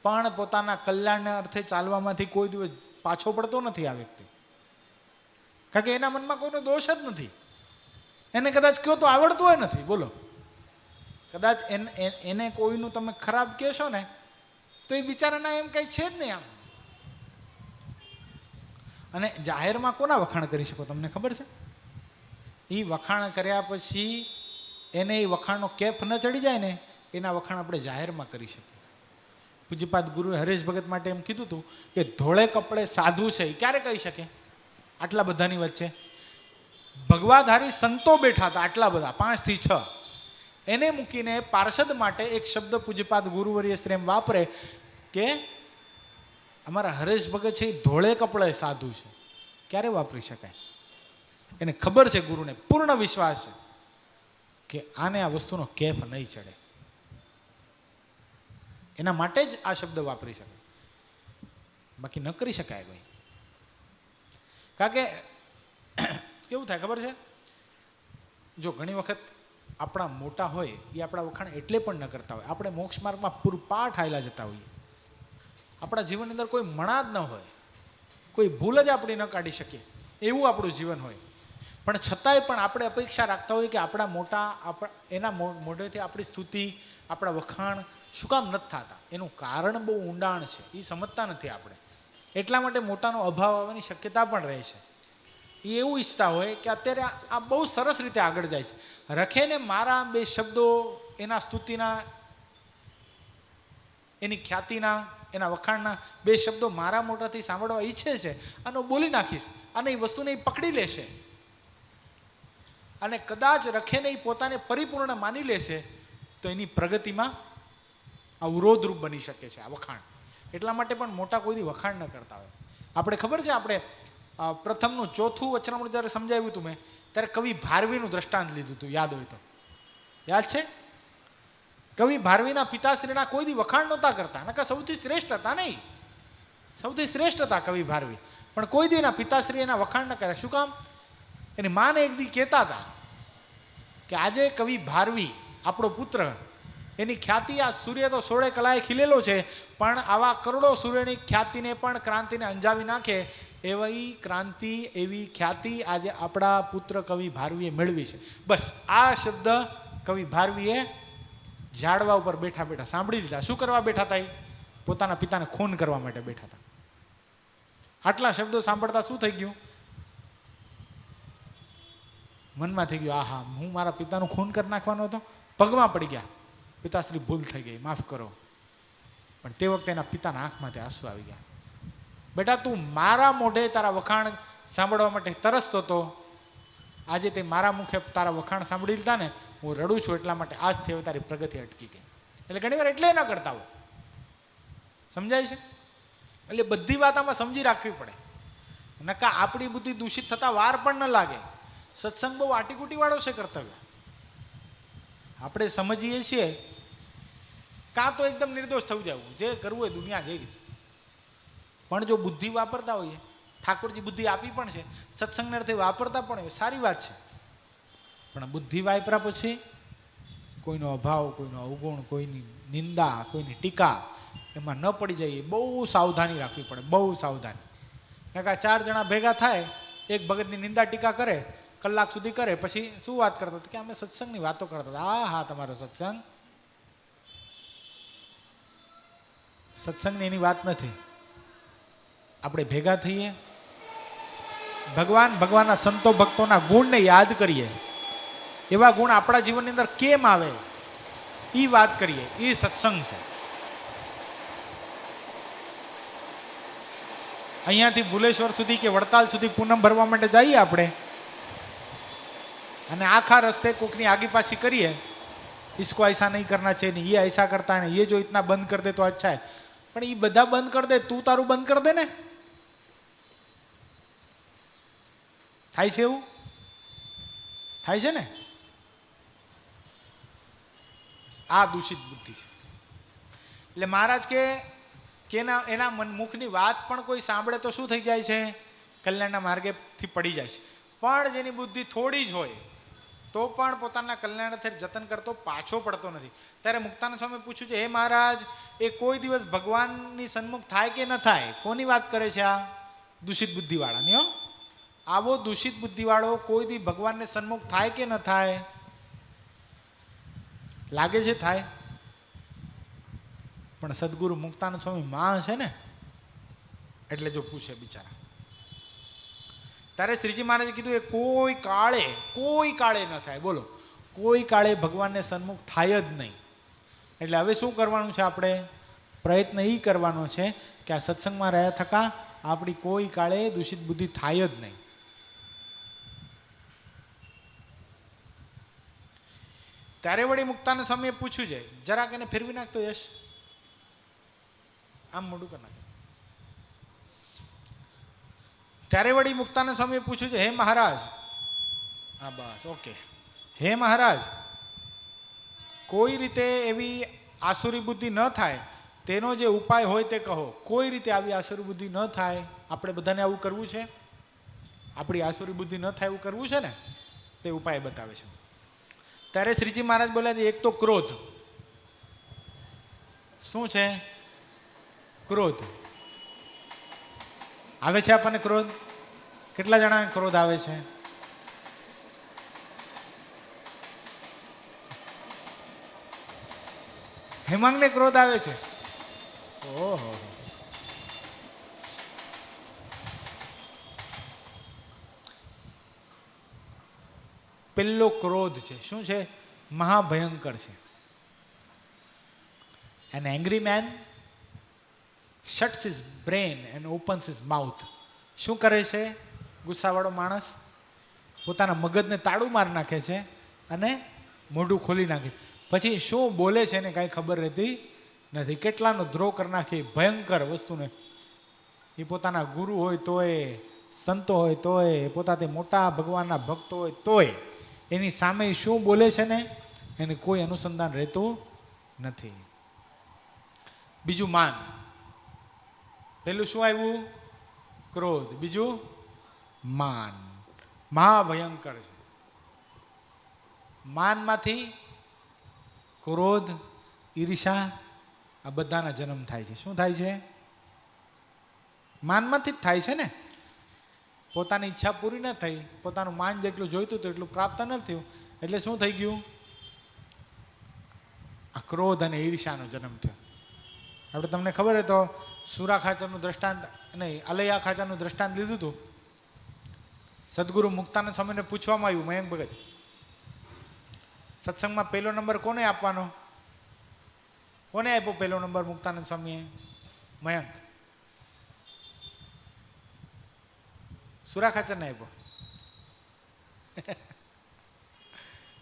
પણ પોતાના કલ્યાણના અર્થે ચાલવામાંથી કોઈ દિવસ પાછો પડતો નથી આ વ્યક્તિ. કારણ કે એના મનમાં કોઈનો દોષ જ નથી. એને કદાચ કહો તો આવડતું હોય નથી. બોલો, કદાચ એને કોઈનું તમે ખરાબ કહેશો ને તો એ બિચારાના એમ કંઈ છે જ નહીં આમ. અને જાહેરમાં કોના વખાણ કરી શકો તમને ખબર છે? એ વખાણ કર્યા પછી એને એ વખાણનો કેફ ન ચડી જાય ને એના વખાણ આપણે જાહેરમાં કરી શકીએ. પૂજ્યપાદ ગુરુએ હરેશ ભગત માટે એમ કીધું હતું કે ધોળે કપડે સાધુ છે એ ક્યારે કહી શકે? આટલા બધાની વચ્ચે ભગવાધારી સંતો બેઠા હતા, આટલા બધા 5 થી 6. એને મૂકીને પાર્ષદ માટે એક શબ્દ પૂજ્યપાદ ગુરુવર્ય શ્રી એમ વાપરે કે અમારા હરેશ ભગત છે એ ધોળે કપડે સાધુ છે. ક્યારે વાપરી શકાય? એને ખબર છે, ગુરુને પૂર્ણ વિશ્વાસ છે કે આને આ વસ્તુનો કેફ નહીં ચડે, એના માટે જ આ શબ્દ વાપરી શકાય, બાકી ન કરી શકાય ભાઈ. કારણ કે કેવું થાય ખબર છે? જો ઘણી વખત આપણા મોટા હોય એ આપણા વખાણ એટલે પણ ન કરતા હોય, આપણે મોક્ષ માર્ગમાં પૂરપાઠ હાલ્યા જતા હોઈએ, આપણા જીવનની અંદર કોઈ મણા જ ન હોય, કોઈ ભૂલ જ આપણી ન કાઢી શકીએ એવું આપણું જીવન હોય, પણ છતાંય પણ આપણે અપેક્ષા રાખતા હોઈએ કે આપણા મોટા એના મોઢેથી આપણી સ્તુતિ, આપણા વખાણ શું કામ નથી થતા? એનું કારણ બહુ ઊંડાણ છે, એ સમજતા નથી આપણે. એટલા માટે મોટાનો અભાવ આવવાની શક્યતા પણ રહે છે. એ એવું ઈચ્છતા હોય કે અત્યારે આ બહુ સરસ રીતે આગળ જાય છે, રખે ને મારા 2 શબ્દો એના સ્તુતિના, એની ખ્યાતિના, એના વખાણના 2 શબ્દો મારા મોટાથી સાંભળવા ઈચ્છે છે અને બોલી નાખીશ અને એ વસ્તુને એ પકડી લેશે અને કદાચ રખેને એ પોતાને પરિપૂર્ણ માની લેશે તો એની પ્રગતિમાં અવરોધરૂપ બની શકે છે આ વખાણ. એટલા માટે પણ મોટા કોઈ વખાણ ન કરતા હોય. આપણે ખબર છે, આપણે પ્રથમનું 4થું વચનામૃત જ્યારે સમજાવ્યું હતું મેં ત્યારે કવિ ભારવીનું દ્રષ્ટાંત લીધું હતું, યાદ હોય તો. યાદ છે? કવિ ભારવીના પિતાશ્રીના કોઈ દી વખાણ નહોતા કરતા, નકા સૌથી શ્રેષ્ઠ હતા. નહીં, સૌથી શ્રેષ્ઠ હતા કવિ ભારવી, પણ કોઈ દી એના પિતાશ્રી એના વખાણ ન કર્યા. શું કામ? એની માને એક દી કહેતા હતા કે આજે કવિ ભારવી આપણો પુત્ર, એની ખ્યાતિ આ સૂર્ય તો 16 કલાએ ખીલેલો છે, પણ આવા કરોડો સૂર્યની ખ્યાતિને પણ, ક્રાંતિને અંજાવી નાખે એવી ક્રાંતિ, એવી ખ્યાતિ આજે આપણા પુત્ર કવિ ભારવીએ મેળવી છે. બસ આ શબ્દ કવિ ભારવીએ ઝાડવા ઉપર બેઠા બેઠા સાંભળી લીધા. શું કરવા બેઠા હતા? પોતાના પિતાને ખૂન કરવા માટે બેઠા હતા. આટલા શબ્દો સાંભળતા શું થઈ ગયું? મનમાં થઈ ગયું, આહા, હું મારા પિતાનું ખૂન કરી નાખવાનો હતો. પગમાં પડી ગયા, પિતાશ્રી ભૂલ થઈ ગઈ, માફ કરો. પણ તે વખતે એના પિતાના આંખમાંથી આંસુ આવી ગયા. બેટા, તું મારા મોઢે તારા વખાણ સાંભળવા માટે તરસતો હતો. આજે તે મારા મુખે તારા વખાણ સાંભળી લીધા ને, હું રડું છું એટલા માટે આજથી હવે તારી પ્રગતિ અટકી ગઈ. એટલે ઘણી વાર એટલે ન કરતા હોય. સમજાય છે? એટલે બધી વાત આમાં સમજી રાખવી પડે. નકા આપણી બુદ્ધિ દૂષિત થતા વાર પણ ન લાગે. સત્સંગ બહુ આટીકુટી વાળો છે કર્તવ્ય. આપણે સમજીએ છીએ, કાં તો એકદમ નિર્દોષ થવું જવું, જે કરવું હોય દુનિયા જેવી. પણ જો બુદ્ધિ વાપરતા હોઈએ, ઠાકોરજી બુદ્ધિ આપી પણ છે, સત્સંગને અર્થે વાપરતા પણ હોય, સારી વાત છે. પણ બુદ્ધિ વાપર્યા પછી કોઈનો અભાવ, કોઈનો અવગુણ, કોઈની નિંદા, કોઈની ટીકા એમાં ન પડી જાય. બહુ સાવધાની રાખવી પડે, બહુ સાવધાની. નકા 4 જણા ભેગા થાય, એક ભગતની નિંદા ટીકા કરે, કલાક સુધી કરે, પછી શું વાત કરતા હતા? કે અમે સત્સંગની વાતો કરતા હતા. હા, તમારો સત્સંગ, સત્સંગની એની વાત નથી. આપણે ભેગા થઈએ, ભગવાનના સંતો ભક્તોના ગુણને યાદ કરીએ. એવા ગુણ આપણા જીવનની અંદર કેમ આવે એ વાત કરીએ. એ સત્સંગ છે. અહીંયાથી ભુલેશ્વર સુધી કે વડતાલ સુધી પૂનમ ભરવા માટે જઈએ આપણે, અને આખા રસ્તે કોકની આગી પાછી કરીએ, इसको ऐसा नहीं करना चाहिए, ये ऐसा करता है, ये जो इतना बंद कर दे तो अच्छा है. પણ એ બધા બંધ કરી દે, તું તારું બંધ કરી દે ને. થાય છે એવું? થાય છે ને? આ દૂષિત બુદ્ધિ છે. એટલે મહારાજ કે એના મુખની વાત પણ કોઈ સાંભળે તો શું થઈ જાય છે? કલ્યાણના માર્ગેથી પડી જાય છે. પણ જેની બુદ્ધિ થોડી જ હોય તો પણ પોતાના કલ્યાણથી જતન કરતો પાછો પડતો નથી. ત્યારે મુક્તાનંદ સ્વામી પૂછ્યું છે, હે મહારાજ, એ કોઈ દિવસ ભગવાનની સન્મુખ થાય કે ન થાય? કોની વાત કરે છે આ? દૂષિત બુદ્ધિવાળાની. હો, આવો દૂષિત બુદ્ધિવાળો કોઈ દી ભગવાનને સન્મુખ થાય કે ન થાય? લાગે છે થાય. પણ સદગુરુ મુક્તાનંદ સ્વામી માં છે ને, એટલે જો પૂછે બિચારા. ત્યારે શ્રીજી મહારાજે કીધું, એ કોઈ કાળે ન થાય. બોલો, કોઈ કાળે ભગવાનને સન્મુખ થાય જ નહીં. એટલે હવે શું કરવાનું છે? આપણે પ્રયત્ન એ કરવાનો છે કે આ સત્સંગમાં રહ્યા થકા આપણી કોઈ કાળે દૂષિત બુદ્ધિ થાય જ નહીં. ત્યારે વળી મુક્તાનંદ સ્વામીએ પૂછ્યું છે, જરાક એને ફેરવી નાખતો યશ, આમ મોઢું કરી નાખ. ત્યારે વળી મુક્તાનંદ સ્વામીએ પૂછ્યું છે, હે મહારાજ, હા બસ ઓકે, હે મહારાજ, કોઈ રીતે એવી આસુરી બુદ્ધિ ન થાય તેનો જે ઉપાય હોય તે કહો. કોઈ રીતે આવી આસુરી બુદ્ધિ ન થાય, આપણે બધાને આવું કરવું છે? આપણી આસુરી બુદ્ધિ ન થાય એવું કરવું છે ને? તે ઉપાય બતાવે છે. ત્યારે શ્રીજી મહારાજ બોલ્યા, એક તો ક્રોધ. શું છે? ક્રોધ આવે છે આપણને. ક્રોધ કેટલા જણાને ક્રોધ આવે છે? હેમાંગને ક્રોધ આવે છે? ઓહો, પેલો ક્રોધ છે. શું છે? મહાભયંકર છે. An angry man shuts his brain and opens his mouth. શું કરે છે ગુસ્સાવાળો માણસ? પોતાના મગજને તાળું મારી નાખે છે અને મોઢું ખોલી નાખે. પછી શું બોલે છે એને કાંઈ ખબર રહેતી નથી. કેટલાનો દ્રોહ કરી નાખે ભયંકર વસ્તુને. એ પોતાના ગુરુ હોય તોય, સંતો હોય તોય, પોતાથી મોટા ભગવાનના ભક્તો હોય તોય એની સામે શું બોલે છે ને એને કોઈ અનુસંધાન રહેતું નથી. બીજું માન. પેલું શું આવ્યું? ક્રોધ. બીજું માન. મહાભયંકર છે. માનમાંથી ક્રોધ, ઈર્ષા આ બધાના જન્મ થાય છે. શું થાય છે? માનમાંથી જ થાય છે ને. પોતાની ઈચ્છા પૂરી ન થઈ, પોતાનું માન જેટલું જોઈતું હતું એટલું પ્રાપ્ત ન થયું, એટલે શું થઈ ગયું? આ ક્રોધ અને ઈર્ષ્યાનો જન્મ થયો. આપણે તમને ખબર હોય તો સુરા ખાચરનું દ્રષ્ટાંત નહીં, અલૈયા ખાચરનું દ્રષ્ટાંત લીધું હતું. સદગુરુ મુક્તાનંદ સ્વામીને પૂછવામાં આવ્યું, મયંક ભગત, સત્સંગમાં પહેલો નંબર કોને આપવાનો? કોને આપ્યો પહેલો નંબર મુક્તાનંદ સ્વામીએ? મયંક સુરા ખાચરને આપ્યો.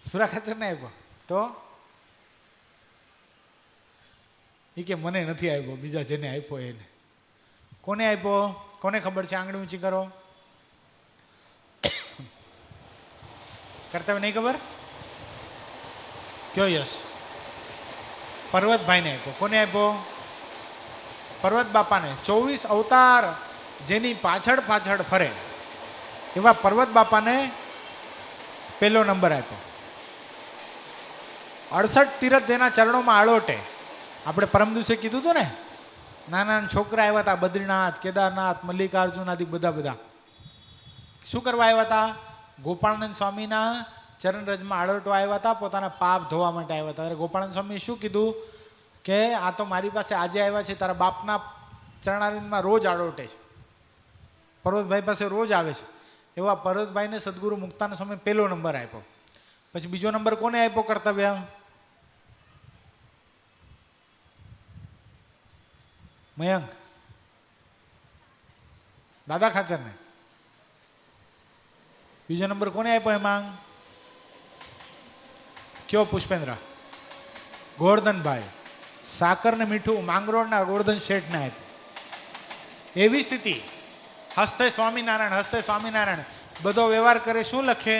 સુરા ખાચરને આપ્યો તો એ કે મને નથી આપ્યો, બીજા જેને આપ્યો એને. કોને આપ્યો? કોને ખબર છે? આંગળી ઊંચી કરો. કરતા નહીં ખબર? કયો? યસ, પર્વતભાઈને આપ્યો. કોને આપ્યો? પર્વત બાપાને. 24 અવતાર જેની પાછળ પાછળ ફરે એવા પર્વત બાપાને પહેલો નંબર આપ્યો. 68 તીરથ તેના ચરણોમાં આળોટે. આપણે પરમ દિવસે કીધું હતું ને, નાના છોકરા આવ્યા હતા, બદ્રીનાથ, કેદારનાથ, મલ્લિકાર્જુન આદિ બધા. શું કરવા આવ્યા હતા? ગોપાળાનંદ સ્વામીના ચરણરજમાં આળોટવા આવ્યા હતા, પોતાના પાપ ધોવા માટે આવ્યા હતા. ત્યારે ગોપાળાનંદ સ્વામીએ શું કીધું કે આ તો મારી પાસે આજે આવ્યા છે, તારા બાપના ચરણારવિંદમાં રોજ આળોટે છે, પર્વતભાઈ પાસે રોજ આવે છે. એવા પર્વતભાઈને સદગુરુ મુક્તાનંદ સ્વામી પહેલો નંબર આપ્યો. પછી બીજો નંબર કોને આપ્યો? કર્તવ્ય મયંક, દાદા ખાચરને. બીજો નંબર કોને આપ્યો એમાં? કયો? પુષ્પેન્દ્ર. ગોવર્ધનભાઈ. સાકર ને મીઠું માંગરોળના ગોવર્ધન શેઠને આપ્યું. એવી સ્થિતિ. હસ્તે સ્વામિનારાયણ, હસ્તે સ્વામિનારાયણ. બધો વ્યવહાર કરે શું લખે?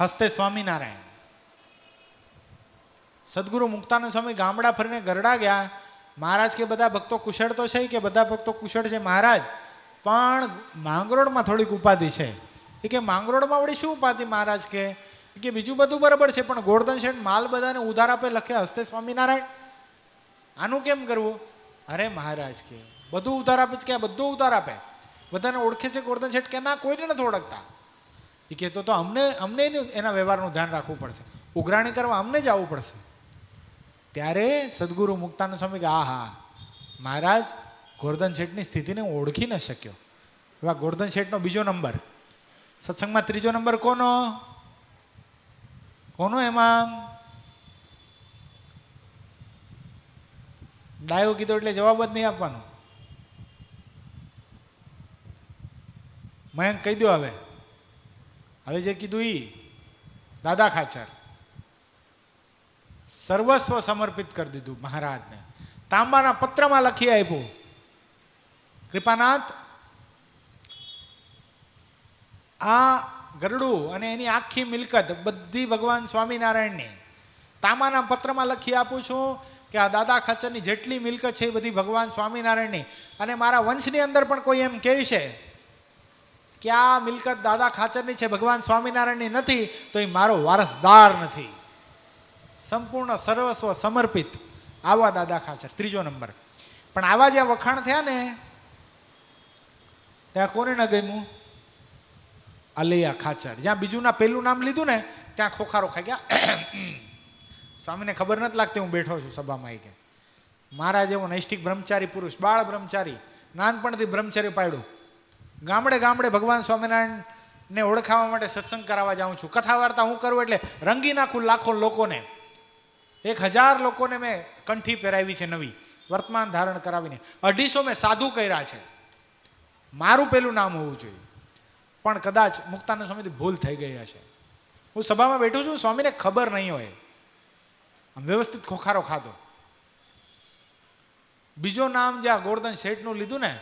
હસ્તે સ્વામિનારાયણ. સદગુરુ મુક્તાનંદ સ્વામી ગામડા ફરીને ગરડા ગયા. મહારાજ કે બધા ભક્તો કુશળ તો છે? કે બધા ભક્તો કુશળ છે મહારાજ, પણ માંગરોળમાં થોડીક ઉપાધિ છે. એ કે માંગરોળમાં વળી શું ઉપાધિ મહારાજ? કે બીજું બધું બરાબર છે, પણ ગોવર્ધન શેઠ માલ બધાને ઉધાર આપે, લખે હસ્તે સ્વામિનારાયણ. આનું કેમ કરવું? અરે મહારાજ કે બધું ઉધાર આપે છે. કે આ બધું ઉધાર આપે, બધાને ઓળખે છે ગોવર્ધન શેઠ? કે ના, કોઈને નથી ઓળખતા. એ કહેતો તો અમને એના વ્યવહારનું ધ્યાન રાખવું પડશે, ઉઘરાણી કરવા અમને જ આવવું પડશે. ત્યારે સદગુરુ મુક્તાનંદ સ્વામી કે હા મહારાજ, ગોવર્ધન શેઠની સ્થિતિને હું ઓળખી ન શક્યો. એવા ગોવર્ધન શેઠનો બીજો નંબર. સત્સંગમાં ત્રીજો નંબર કોનો? એમાં ડાયો કીધો એટલે જવાબ જ નહીં આપવાનો. મયંક કહી દો. હવે જે કીધું ઈ દાદા ખાચર. સર્વસ્વ સમર્પિત કરી દીધું મહારાજને. તાંબાના પત્રમાં લખી આપ્યું, કૃપાનાથ, આ ગરડું અને એની આખી મિલકત બધી ભગવાન સ્વામિનારાયણની તાંબાના પત્રમાં લખી આપું છું કે આ દાદા ખાચરની જેટલી મિલકત છે એ બધી ભગવાન સ્વામિનારાયણની. અને મારા વંશની અંદર પણ કોઈ એમ કહે છે કે આ મિલકત દાદા ખાચરની છે, ભગવાન સ્વામિનારાયણની નથી, તો એ મારો વારસદાર નથી. સંપૂર્ણ સર્વસ્વ સમર્પિત આવા દાદા ખાચર. ત્રીજો નંબર. પણ આવા જ્યાં વખાણ થયા ને ત્યાં કોને ન ગમ્યું? અલૈયા ખાચર. જ્યાં બીજુંના પહેલું નામ લીધું ને ત્યાં ખોખારો ખાઈ ગયા. સ્વામીને ખબર નથી લાગતી હું બેઠો છું સભામાં. કે મારા જેવો નૈષ્ઠિક બ્રહ્મચારી પુરુષ, બાળ બ્રહ્મચારી, નાનપણથી બ્રહ્મચર્ય પાડ્યું, ગામડે ગામડે ભગવાન સ્વામિનારાયણને ઓળખાવા માટે સત્સંગ કરાવવા જાઉં છું. કથા વાર્તા હું કરું એટલે રંગી નાખું લાખો લોકોને. 1000 લોકોને મેં કંઠી પહેરાવી છે નવી, વર્તમાન ધારણ કરાવીને. 250 મેં સાધુ કર્યા છે. મારું પેલું નામ હોવું જોઈએ. પણ કદાચ મુક્તાનંદ સ્વામીથી ભૂલ થઈ ગઈ હશે. હું સભામાં બેઠું છું, સ્વામીને ખબર નહીં હોય, આમ વ્યવસ્થિત ખોખારો ખાધો. બીજો નામ જ્યાં ગોવર્ધન શેઠનું લીધું ને,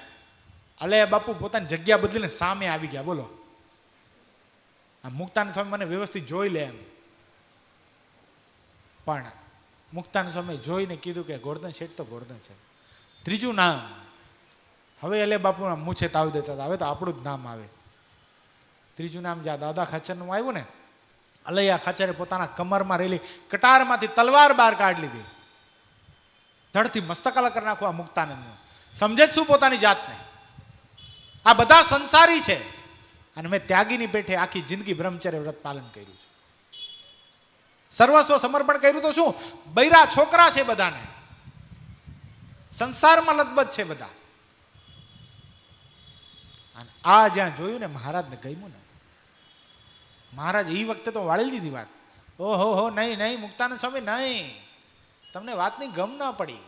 અલૈયા બાપુ પોતાની જગ્યા બદલીને સામે આવી ગયા. બોલો, આ મુક્તાનંદ સ્વામી મને વ્યવસ્થિત જોઈ લે એમ. પણ મુક્તાનંદ સ્વામી જોઈને કીધું કે ગોવર્ધન શેઠ તો ગોવર્ધન શેઠ. ત્રીજું નામ હવે અલૈયા બાપુના મૂછે તાવ દેતા હતા, હવે તો આપણું જ નામ આવે. ત્રીજું નામ જ્યાં દાદા ખાચરનું આવ્યું ને, અલૈયા ખાચરે પોતાના કમરમાં રહેલી કટારમાંથી તલવાર બહાર કાઢી લીધી. ધડથી મસ્તક અલગ કરી નાખવા મુક્તાનંદનું. સમજે જ શું પોતાની જાતને? આ બધા સંસારી છે, અને મેં ત્યાગીની પેઠે આખી જિંદગી બ્રહ્મચર્ય વ્રત પાલન કર્યું છે. સર્વસ્વ સમર્પણ કર્યું તો શું, બૈરા છોકરા છે બધાને, સંસારમાં લતબત છે બધા. અને આ જ્યાં જોયું ને મહારાજને ગમ્યું ને, મહારાજ એ વખતે તો વાળી લીધી વાત. ઓહો હો, નહીં નહીં મુક્તાનંદ સ્વામી નહીં, તમને વાતની ગમ ના પડી.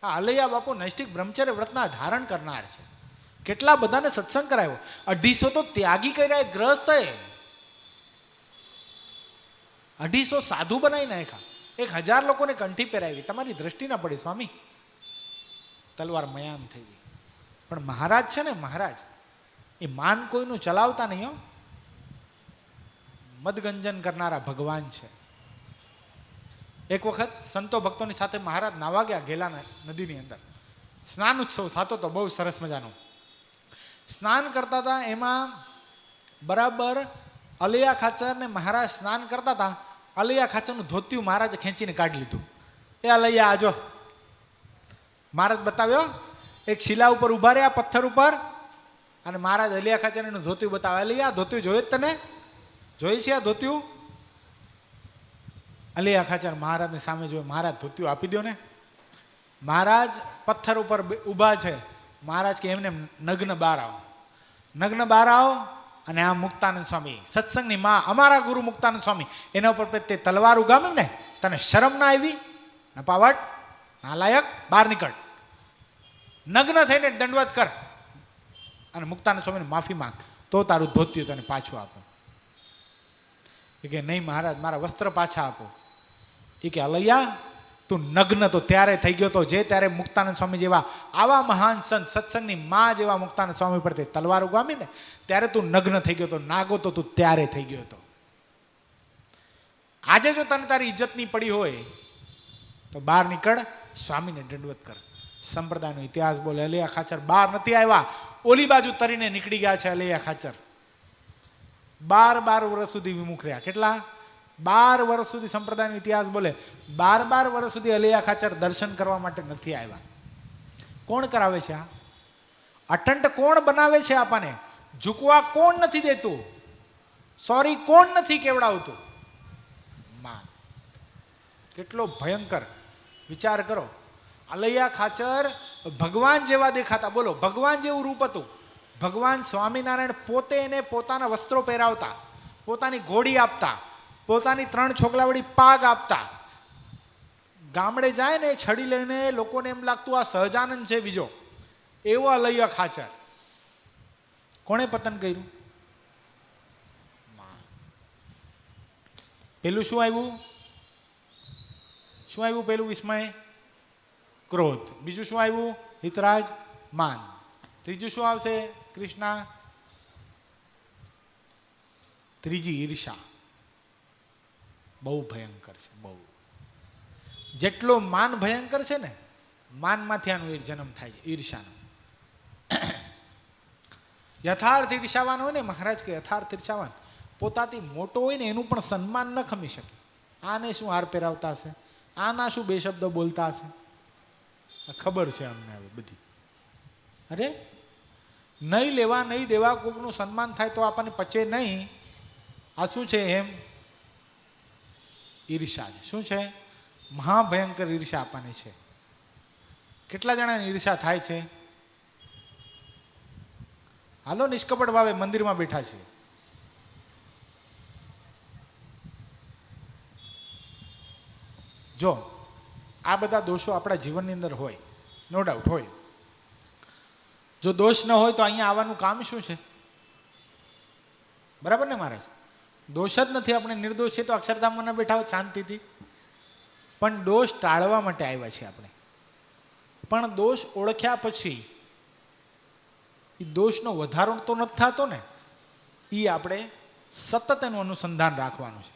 આ હલૈયા બાપુ નૈષ્ઠિક બ્રહ્મચર્ય વ્રતના ધારણ કરનાર છે. કેટલા બધાને સત્સંગ કરાવ્યો, 250 તો ત્યાગી કર્યા, ગ્રસ્ત 250 સાધુ બનાવી નાખ્યા, 1000 લોકોને કંઠી પહેરાવી. તમારી દ્રષ્ટિ ના પડી સ્વામી, તલવાર મયાન થઈ ગઈ. પણ મહારાજ છે ને, મહારાજ એ માન કોઈનું ચલાવતા નહીં હો, મદગંજન કરનારા ભગવાન છે. એક વખત સંતો ભક્તોની સાથે મહારાજ નાવા ગયા ગેલા નદીની અંદર. સ્નાન ઉત્સવ થતો તો બહુ સરસ મજાનો. સ્નાન કરતા હતા, એમાં બરાબર અલૈયા ખાચર ને મહારાજ સ્નાન કરતા હતા. અલૈયા ખાચરનું ધોતિયું મહારાજે ખેંચીને કાઢી લીધું. એ અલૈયા આજો, મહારાજ બતાવ્યો. એક શિલા ઉપર ઉભા રહ્યા, પથ્થર ઉપર, અને મહારાજ અલૈયા ખાચર એનું ધોતિયું બતાવે. અલૈયા ધોતિયું જોયું તને, જોઈ છે આ ધોતિયું? અલૈયા ખાચર મહારાજની સામે જોયું. મહારાજ ધોતિયું આપી દો ને. મહારાજ પથ્થર ઉપર ઊભા છે. મહારાજ કે એમને નગ્ન બહાર આવો, નગ્ન બહાર આવો. અને આ મુક્તાનંદ સ્વામી, સત્સંગની માં, અમારા ગુરુ મુક્તાનંદ સ્વામી, એના ઉપર તે તલવાર ઉગામે ને, તને શરમ ના આવી? નપાવટ, નાલાયક, બહાર નીકળ, નગ્ન થઈને દંડવત કર અને મુક્તાનંદ સ્વામીને માફી માંગ, તો તારું ધોતિયું તને પાછું આપો. એ કે નહીં મહારાજ, મારા વસ્ત્ર પાછા આપો. એ કે અલૈયા, તું નગ્ન તો ત્યારે થઈ ગયો તો જે ત્યારે મુક્તાનંદ સ્વામી જેવા આવા મહાન સંત, સત્સંગની માં જેવા મુક્તાનંદ સ્વામી પર તે તલવાર ઉગામી ને, ત્યારે તું નગ્ન થઈ ગયો તો, નાગો તો તું ત્યારે થઈ ગયો હતો. આજે જો તને તારી ઇજ્જતની પડી હોય તો બહાર નીકળ, સ્વામીને દંડવત કર. સંપ્રદાયનો ઇતિહાસ બોલે. અલૈયા ખાચર બહાર નથી આવ્યા, ઓલી બાજુ તરીને નીકળી ગયા છે અલૈયા ખાચર. 12 વર્ષ સુધી વિમુખ રહ્યા. કેટલા? 12 વર્ષ સુધી સંપ્રદાયનો ઇતિહાસ બોલે. 12 વર્ષ સુધી અલૈયા ખાચર દર્શન કરવા માટે નથી આવ્યા. કોણ કરાવે છે આ? અટંટ કોણ બનાવે છે આપણને? ઝૂકવા કોણ નથી દેતું? સોરી કોણ નથી કેવડાવતું? માન. કેટલો ભયંકર વિચાર કરો. અલૈયા ખાચર ભગવાન જેવા દેખાતા. બોલો, ભગવાન જેવું રૂપ હતું. ભગવાન સ્વામિનારાયણ પોતે એને પોતાના વસ્ત્રો પહેરાવતા, પોતાની ઘોડી આપતા, પોતાની 3 છોકલાવાળી પાગ આપતા. ગામડે જાય ને છડી લઈને, લોકોને એમ લાગતું આ સહજાનંદ છે બીજો. એવો અલૈયા ખાચર. કોણે પતન કર્યું? પેલું શું આવ્યું? શું આવ્યું પેલું? વિસ્મય, ક્રોધ. બીજું શું આવ્યું? હિતરાજ, માન. ત્રીજું શું આવશે? કૃષ્ણા. ત્રીજી ઈર્ષા. બહુ ભયંકર છે, બહુ. જેટલો માન ભયંકર છે ને, માનમાંથી આનું જન્મ થાય છે, ઈર્ષાનો. યથાર્થ ઈર્ષાવાન હોય ને, મહારાજ કે યથાર્થ ઈર્ષાવાન પોતાથી મોટો હોય ને એનું પણ સન્માન ન ખમી શકે. આને શું હાર પહેરાવતા હશે, આના શું 2 શબ્દો બોલતા હશે, ખબર છે અમને હવે બધી. અરે નહીં લેવા નહીં દેવા કોકનું સન્માન થાય તો આપણને પચે નહીં. આ શું છે? એમ ઈર્ષા છે. શું છે? મહાભયંકર ઈર્ષા આપવાની છે. કેટલા જણાની ઈર્ષા થાય છે? હાલો નિષ્કપટ ભાવે મંદિરમાં બેઠા છે. જો આ બધા દોષો આપણા જીવનની અંદર હોય, નો ડાઉટ હોય. જો દોષ ન હોય તો અહીંયા આવવાનું કામ શું છે? બરાબર ને મહારાજ? દોષ જ નથી, આપણે નિર્દોષ છે તો અક્ષરધામમાં ન બેઠા હોય શાંતિથી. પણ દોષ ટાળવા માટે આવ્યા છે આપણે. પણ દોષ ઓળખ્યા પછી એ દોષનો વધારો તો નથી થતો ને, એ આપણે સતત એનું અનુસંધાન રાખવાનું છે.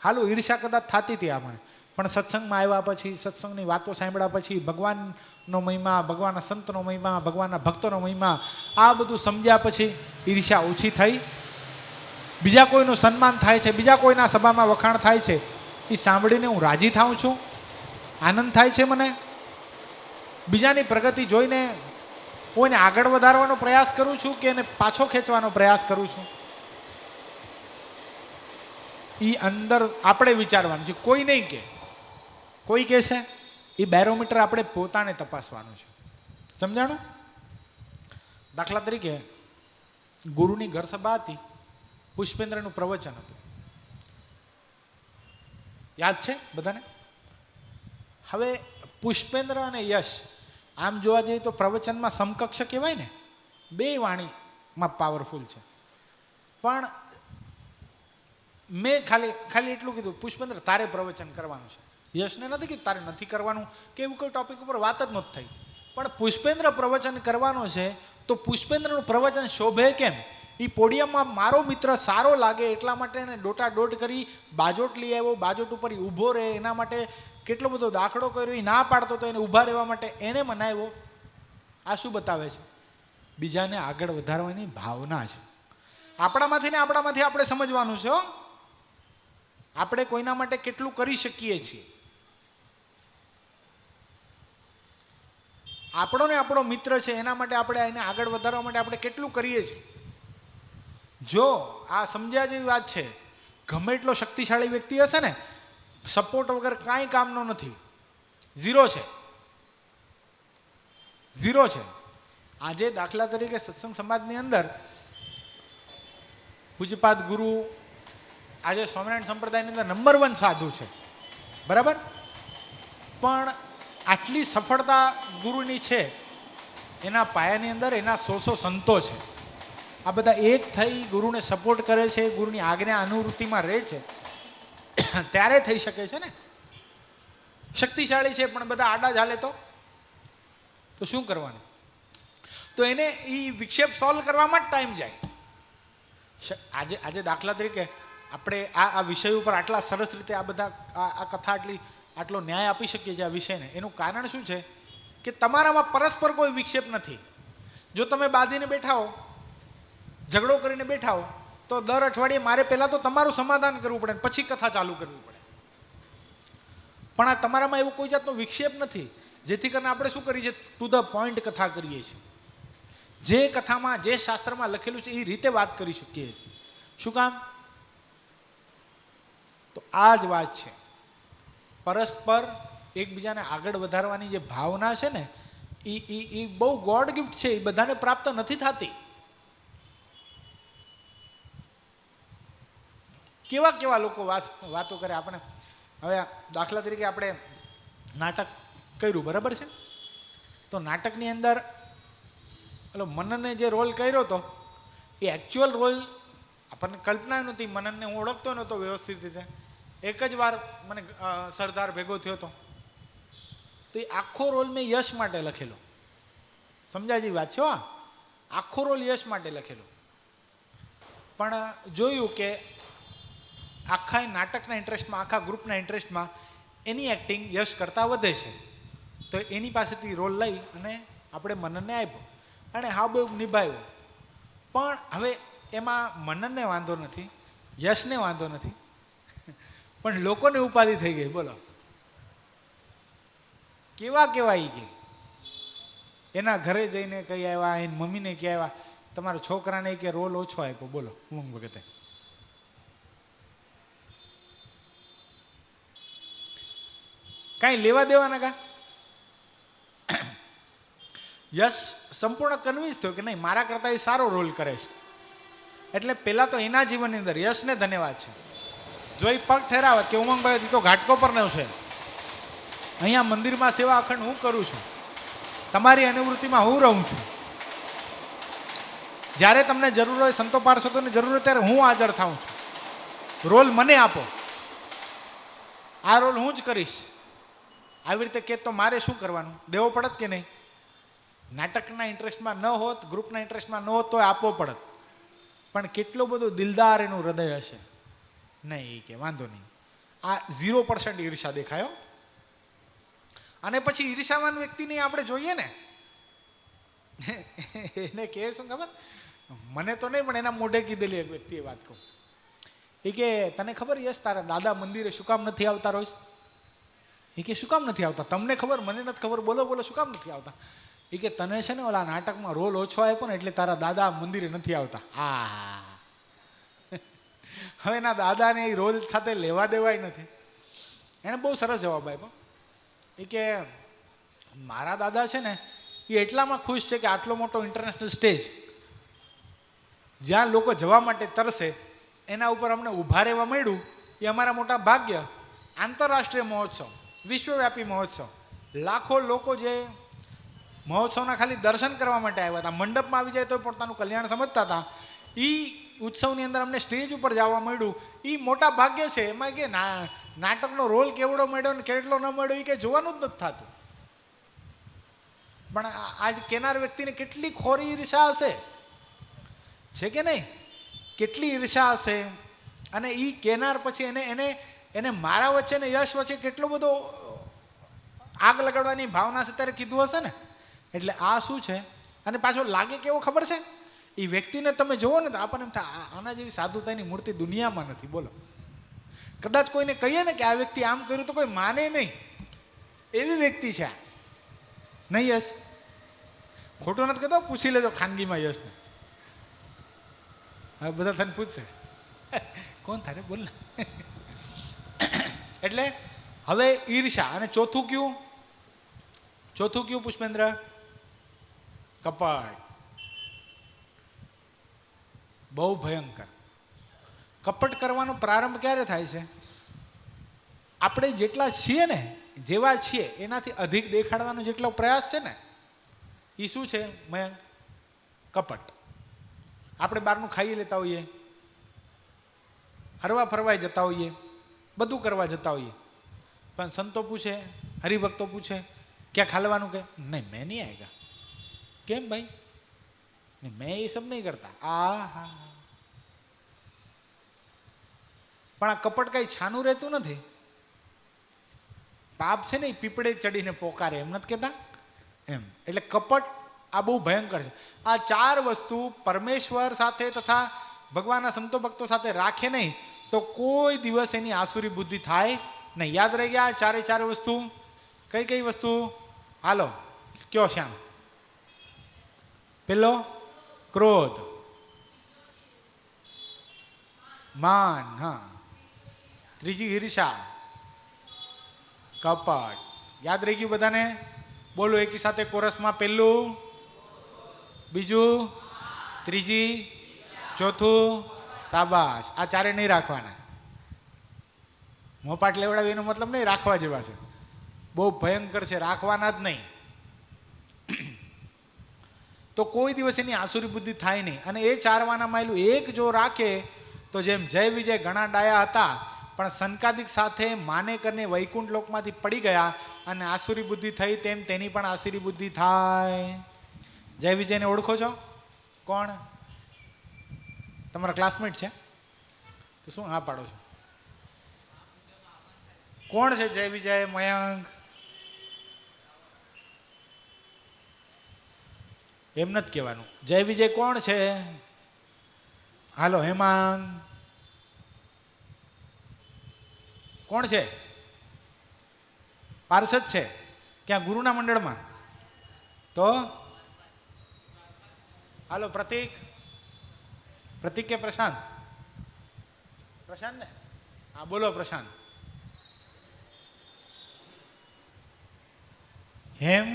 હાલો ઈર્ષા કદાચ થતી હતી આપણે, પણ સત્સંગમાં આવ્યા પછી, સત્સંગની વાતો સાંભળ્યા પછી, ભગવાનનો મહિમા, ભગવાનના સંતનો મહિમા, ભગવાનના ભક્તોનો મહિમા, આ બધું સમજ્યા પછી ઈર્ષા ઓછી થઈ. બીજા કોઈનું સન્માન થાય છે, બીજા કોઈના સભામાં વખાણ થાય છે, એ સાંભળીને હું રાજી થાઉં છું, આનંદ થાય છે મને. બીજાની પ્રગતિ જોઈને હું એને આગળ વધારવાનો પ્રયાસ કરું છું કે એને પાછો ખેંચવાનો પ્રયાસ કરું છું? એ અંદર આપણે વિચારવાનું છે, કોઈ નહીં કે. કોઈ કહે છે એ બેરોમીટર આપણે પોતાને તપાસવાનું છે. સમજાણું? દાખલા તરીકે ગુરુની ઘર સભા હતી, પુષ્પેન્દ્રનું પ્રવચન હતું, યાદ છે બધાને? હવે પુષ્પેન્દ્ર અને યશ આમ જોવા જઈએ તો પ્રવચનમાં સમકક્ષ કહેવાય ને, બે વાણીમાં પાવરફુલ છે. પણ મેં ખાલી એટલું કીધું, પુષ્પેન્દ્ર તારે પ્રવચન કરવાનું છે. યશને નથી કીધું તારે નથી કરવાનું કે એવું કોઈ ટોપિક ઉપર વાત જ નથી થઈ. પણ પુષ્પેન્દ્ર પ્રવચન કરવાનો છે તો પુષ્પેન્દ્રનું પ્રવચન શોભે કેમ? એ પોડિયમમાં મારો મિત્ર સારો લાગે એટલા માટે એને દોટાદોટ કરી બાજોટ લઈ આવ્યો, બાજોટ ઉપર ઊભો રહે એના માટે કેટલો બધો દાખલો કર્યો, એ ના પાડતો તો એને ઊભા રહેવા માટે એને મનાવ્યો. આ શું બતાવે છે? બીજાને આગળ વધારવાની ભાવના છે. આપણામાંથી ને આપણામાંથી આપણે સમજવાનું છે હો, આપણે કોઈના માટે કેટલું કરી શકીએ છીએ. આપણો ને આપણો મિત્ર છે એના માટે આપણે એને આગળ વધારવા માટે આપણે કેટલું કરીએ છીએ. જો આ સમજ્યા જેવી વાત છે, ગમે એટલો શક્તિશાળી વ્યક્તિ હશે ને, સપોર્ટ વગર કાંઈ કામનો નથી, ઝીરો છે, ઝીરો છે. આજે દાખલા તરીકે સત્સંગ સમાજની અંદર પૂજ્યપાદ ગુરુ આજે સ્વામિનારાયણ સંપ્રદાયની અંદર નંબર 1 સાધુ છે, બરાબર? પણ આટલી સફળતા ગુરુની છે, એના પાયાની અંદર એના 100 સંતો છે. આ બધા એક થઈ ગુરુને સપોર્ટ કરે છે, ગુરુની આજ્ઞા અનુવૃત્તિમાં રહે છે, ત્યારે થઈ શકે છે ને. શક્તિશાળી છે પણ બધા આડા ચાલે તો શું કરવાનું? તો એને એ વિક્ષેપ સોલ્વ કરવામાં જ ટાઈમ જાય. આજે દાખલા તરીકે આપણે આ વિષય ઉપર આટલા સરસ રીતે આ બધા આ કથા આટલો ન્યાય આપી શકીએ છીએ આ વિષયને. એનું કારણ શું છે કે તમારામાં પરસ્પર કોઈ વિક્ષેપ નથી. જો તમે બાંધીને બેઠા હો, ઝઘડો કરીને બેઠા હો, તો દર અઠવાડિયે મારે પહેલાં તો તમારું સમાધાન કરવું પડે, પછી કથા ચાલુ કરવી પડે. પણ આ તમારામાં એવું કોઈ જાતનો વિક્ષેપ નથી, જેથી કરીને આપણે શું કરીએ છીએ? ટુ ધ પોઈન્ટ કથા કરીએ છીએ. જે કથામાં જે શાસ્ત્રમાં લખેલું છે એ રીતે વાત કરી શકીએ છીએ. શું કામ? તો આ જ વાત છે. પરસ્પર એકબીજાને આગળ વધારવાની જે ભાવના છે ને, એ બહુ ગોડ ગિફ્ટ છે, એ બધાને પ્રાપ્ત નથી થતી. કેવા કેવા લોકો વાતો કરે. આપણે હવે દાખલા તરીકે આપણે નાટક કર્યું, બરાબર છે? તો નાટકની અંદર એટલે મનને જે રોલ કર્યો હતો એ એકચ્યુઅલ રોલ આપણને કલ્પના નહોતી. મનનને હું ઓળખતો નહોતો વ્યવસ્થિત રીતે. એક જ વાર મને સરદાર ભેગો થયો હતો, તો એ આખો રોલ મેં યશ માટે લખેલો. સમજાય જેવી વાત છે. આખો રોલ યશ માટે લખેલો. પણ જોયું કે આખા નાટકના ઇન્ટરેસ્ટમાં, આખા ગ્રુપના ઇન્ટરેસ્ટમાં એની એક્ટિંગ યશ કરતાં વધે છે. તો એની પાસેથી રોલ લઈ અને આપણે મનનને આપ્યો અને હા બહુ નિભાવ્યું. પણ હવે એમાં મનનને વાંધો નથી, યશને વાંધો નથી, પણ લોકોને ઉપાધિ થઈ ગઈ. બોલો કેવા કેવા ઈ કે એના ઘરે જઈને કહી આવ્યા, એની મમ્મીને કહી આવ્યા, તમારા છોકરાને કે રોલ ઓછો આપ્યો. બોલો ઉમંગ વખતે કાંઈ લેવા દેવાના કા? યશ સંપૂર્ણ કન્વિન્સ થયો કે નહીં, મારા કરતાં એ સારો રોલ કરે છે. એટલે પહેલાં તો એના જીવનની અંદર યશને ધન્યવાદ છે. જો એ પગ ઠેરાવત કે ઉમંગભાઈ તો ઘાટકો પર ન છે, અહીંયા મંદિરમાં સેવા અખંડ હું કરું છું, તમારી અનુવૃત્તિમાં હું રહું છું, જ્યારે તમને જરૂર હોય, સંતો પાર્ષદોની જરૂર હોય ત્યારે હું હાજર થાઉં છું, રોલ મને આપો, આ રોલ હું જ કરીશ, આવી રીતે કે તો મારે શું કરવાનું? દેવો પડત કે નહીં? નાટકના ઇન્ટરેસ્ટમાં ન હોત, ગ્રુપના ઇન્ટરેસ્ટમાં ન હોત તો આપવો પડત. પણ કેટલો બધો દિલદાર એનું હૃદય હશે. નહીં કે વાંધો નહીં, આ 0% ઈર્ષા દેખાયો. અને પછી ઈર્ષાવાન વ્યક્તિને આપણે જોઈએ ને, એને કહે શું ખબર? મને તો નહીં પણ એના મોઢે કીધેલી એક વ્યક્તિએ વાત કહું. એ કે તને ખબર યશ તારા દાદા મંદિરે શું કામ નથી આવતા રોજ? એ કે શું કામ નથી આવતા? તમને ખબર, મને નથી ખબર, બોલો બોલો શું કામ નથી આવતા? એ કે તને છે ને ઓલા નાટકમાં રોલ ઓછો આપ્યો ને એટલે તારા દાદા મંદિરે નથી આવતા. હવે એના દાદાને એ રોલ સાથે લેવા દેવાય નથી. એણે બહુ સરસ જવાબ આપ્યો. એ કે મારા દાદા છે ને એ એટલામાં ખુશ છે કે આટલો મોટો ઇન્ટરનેશનલ સ્ટેજ જ્યાં લોકો જવા માટે તરસે એના ઉપર અમને ઊભા રહેવા મળ્યું એ અમારા મોટા ભાગ્ય. આંતરરાષ્ટ્રીય મહોત્સવ, વિશ્વવ્યાપી મહોત્સવ, લાખો લોકો જે મહોત્સવના ખાલી દર્શન કરવા માટે આવ્યા હતા, મંડપમાં આવી જાય તો પોતાનું કલ્યાણ સમજતા હતા, એ ઉત્સવની અંદર અમને સ્ટેજ ઉપર જવા મળ્યું એ મોટા ભાગ્ય છે. એમાં કે નાટકનો રોલ કેવડો મળ્યો ને કેટલો ન મળ્યો એ કે જોવાનું જ નથી થતું. પણ આજ કેનાર વ્યક્તિને કેટલી ખોરી ઈર્ષા હશે, છે કે નહીં? કેટલી ઈર્ષા હશે. અને એ કેનાર પછી એને મારા વચ્ચે ને યશ વચ્ચે કેટલો બધો આગ લગાડવાની ભાવના છે ત્યારે કીધું હશે ને. એટલે આ શું છે? અને પાછો લાગે કેવો ખબર છે? એ વ્યક્તિને તમે જુઓ ને તો આપણને એમ થાય આના જેવી સાધુતાની મૂર્તિ દુનિયામાં નથી. બોલો, કદાચ કોઈને કહીએ ને કે આ વ્યક્તિ આમ કર્યું તો કોઈ માને નહીં, એવી વ્યક્તિ છે આ. નહીં યશ? ખોટું નથી કહેતો, પૂછી લેજો ખાનગીમાં યશને. હવે બધા તને પૂછશે કોણ થાય બોલ ને. એટલે હવે ઈર્ષા. અને ચોથું કયું પુષ્પેન્દ્ર? કપટ. બહુ ભયંકર. કપટ કરવાનો પ્રારંભ ક્યારે થાય છે? આપણે જેટલા છીએ ને, જેવા છીએ એનાથી અધિક દેખાડવાનો જેટલો પ્રયાસ છે ને, એ શું છે મયંક? કપટ. આપણે બહારનું ખાઈ લેતા હોઈએ, હરવા ફરવા જતા હોઈએ, બધું કરવા જતા હોઈએ, પણ સંતો પૂછે, હરિભક્તો પૂછે ક્યાં ખાલવાનું? કે નહીં મેં નહીં આવેગા. કેમ ભાઈ? નહીં મેં એ સબ નહીં કરતા. હા, પણ આ કપટ કઈ છાનું રહેતું નથી. પાપ છે ને એ પીપળે ચડીને પોકારે, એમ નથી કહેતા એમ. એટલે કપટ આ બહુ ભયંકર છે. આ ચાર વસ્તુ પરમેશ્વર સાથે તથા ભગવાનના સંતો ભક્તો સાથે રાખે નહીં તો કોઈ દિવસ એની આસુરી બુદ્ધિ થાય નહીં. યાદ રહી ગયા ચારે ચાર વસ્તુ? કઈ કઈ વસ્તુ? હાલો કયો શ્યામ? પેલો ક્રોધ, માન, હા. ત્રીજી ઈર્ષા, કપટ. યાદ રહી ગયું બધાને? બોલો એકી સાથે કોરસમાં. પહેલું, બીજું, ત્રીજી, ચોથું. શાબાશ. આ ચારે નહીં રાખવાના. મોપાટ લેવડાવી એનો મતલબ નહીં, રાખવા જેવા છે. બહુ ભયંકર છે, રાખવાના જ નહીં. તો કોઈ દિવસ એની આસુરી બુદ્ધિ થાય નહીં. અને એ ચારવાના માયલું એક જો રાખે તો જેમ જય વિજય ઘણા ડાયા હતા પણ સંકાદિક સાથે માને કરીને વૈકુંઠ લોકમાંથી પડી ગયા અને આસુરી બુદ્ધિ થઈ, તેમ તેની પણ આસુરી બુદ્ધિ થાય. જય વિજયને ઓળખો છો? કોણ? તમારા ક્લાસમેટ છે? તો શું હા પાડો છો? કોણ છે જય વિજય? મયંક? એમ નથી કહેવાનું. જય વિજય કોણ છે? હાલો હેમાંગ. કોણ છે? પાર્ષદ છે? ક્યાં ગુરુના મંડળમાં? તો હાલો પ્રતીક. પ્રતીક કે પ્રશાંત? પ્રશાંત ને? હા બોલો પ્રશાંત. હેમ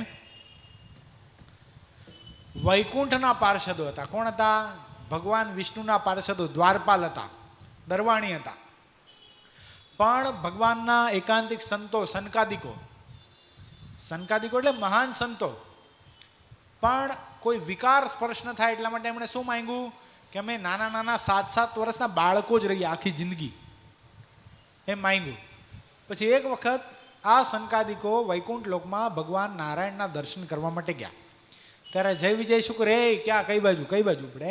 વૈકુંઠના પાર્ષદો હતા. કોણ હતા? ભગવાન વિષ્ણુના પાર્ષદો, દ્વારપાલ હતા, દરવાણી હતા. પણ ભગવાનના એકાંતિક સંતો, સનકાદિકો એટલે મહાન સંતો, પણ કોઈ વિકાર સ્પર્શ ન થાય એટલા માટે એમણે શું માંગ્યું કે અમે નાના નાના 7-7 વર્ષના બાળકો જ રહીએ આખી જિંદગી, એમ માંગ્યું. પછી એક વખત આ સનકાદિકો વૈકુંઠ લોકમાં ભગવાન નારાયણના દર્શન કરવા માટે ગયા. ત્યારે જય વિજય શું કરે? ક્યાં? કઈ બાજુ પડે?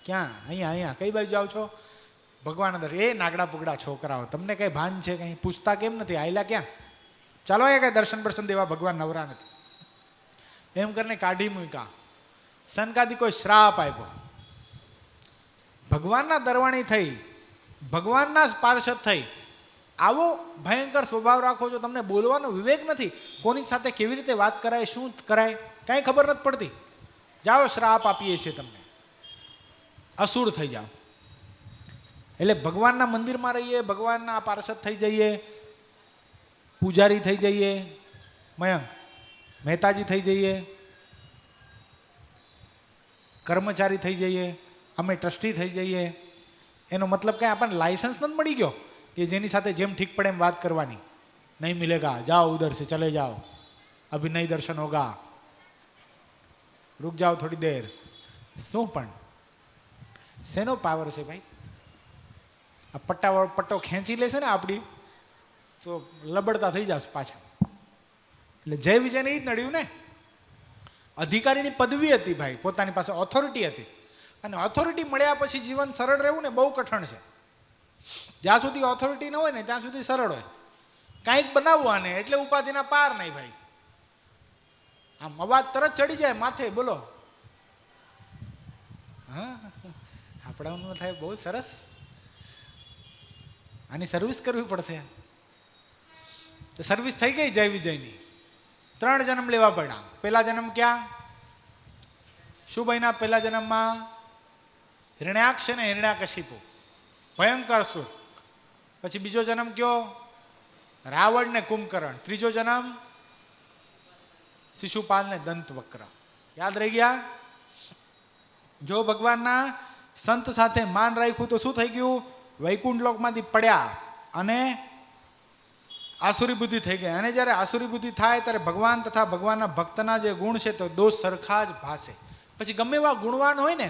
ક્યાં? અહીંયા. કઈ બાજુ જાઓ છો? ભગવાન અંદર. એ નાગડા પુગડા છોકરાઓ, તમને કઈ ભાન છે? કઈ પૂછતા કેમ નથી? આયલા ક્યાં? ચાલો એ કઈ દર્શન દેવા ભગવાન નવરા નથી. એમ કરીને કાઢી મૂક્યા. સનકાદિકો શ્રાપ આપ્યો. ભગવાનના દરવાણી થઈ, ભગવાનના પાર્ષદ થઈ, આવો ભયંકર સ્વભાવ રાખો છો, તમને બોલવાનો વિવેક નથી, કોની સાથે કેવી રીતે વાત કરાય, શું કરાય કાંઈ ખબર નથી પડતી. જાઓ શ્રાપ આપીએ છીએ તમને, અસુર થઈ જાઓ. એટલે ભગવાનના મંદિરમાં રહીએ, ભગવાનના પાર્ષદ થઈ જઈએ, પૂજારી થઈ જઈએ, મયંક મહેતાજી થઈ જઈએ, કર્મચારી થઈ જઈએ, અમે ટ્રસ્ટી થઈ જઈએ, એનો મતલબ કંઈ આપણને લાયસન્સ નથી મળી ગયો કે જેની સાથે જેમ ઠીક પડે એમ વાત કરવાની. નહીં મિલેગા, જાઓ ઉધર સે ચલે જાઓ, અભી નહીં દર્શન હોગા, રૂક જાઓ થોડી દેર. શું પણ શેનો પાવર છે ભાઈ? આ પટ્ટાવાળો પટ્ટો ખેંચી લેશે ને આપણી તો લબડતા થઈ જશે પાછા. એટલે જય વિજયને એ જ નડ્યું ને. અધિકારીની પદવી હતી ભાઈ, પોતાની પાસે ઓથોરિટી હતી, અને ઓથોરિટી મળ્યા પછી જીવન સરળ રહેવું ને બહુ કઠણ છે. જ્યાં સુધી ઓથોરિટી ન હોય ને ત્યાં સુધી સરળ હોય. કાંઈક બનાવવાને એટલે ઉપાધિના પાર નહીં ભાઈ. આમ અવાજ તરત ચડી જાય માથે, બોલો હા આપણાનું થાય બહુ સરસ. આની સર્વિસ કરવી પડશે. તો સર્વિસ થઈ ગઈ જય વિજયની. 3 જન્મ લેવા પડ્યા. પહેલા જન્મ ક્યાં? શું બન્યા પહેલા જન્મમાં? હિરણ્યાક્ષ ને હિરણ્યાકશિપુ, ભયંકર સુર. પછી બીજો જન્મ કયો? રાવણ ને કુંભકર્ણ. ત્રીજો જન્મ શિશુપાલ ને દંતવક્ર. યાદ રહી ગયા? જો ભગવાનના સંત સાથે માન રાખ્યું તો શું થઈ ગયું? વૈકુંઠ લોકમાંથી પડ્યા અને આસુરી બુદ્ધિ થઈ ગઈ. અને જ્યારે આસુરી બુદ્ધિ થાય ત્યારે ભગવાન તથા ભગવાનના ભક્તના જે ગુણ છે તો દોષ સરખા જ ભાસે. પછી ગમે એવા ગુણવાન હોય ને,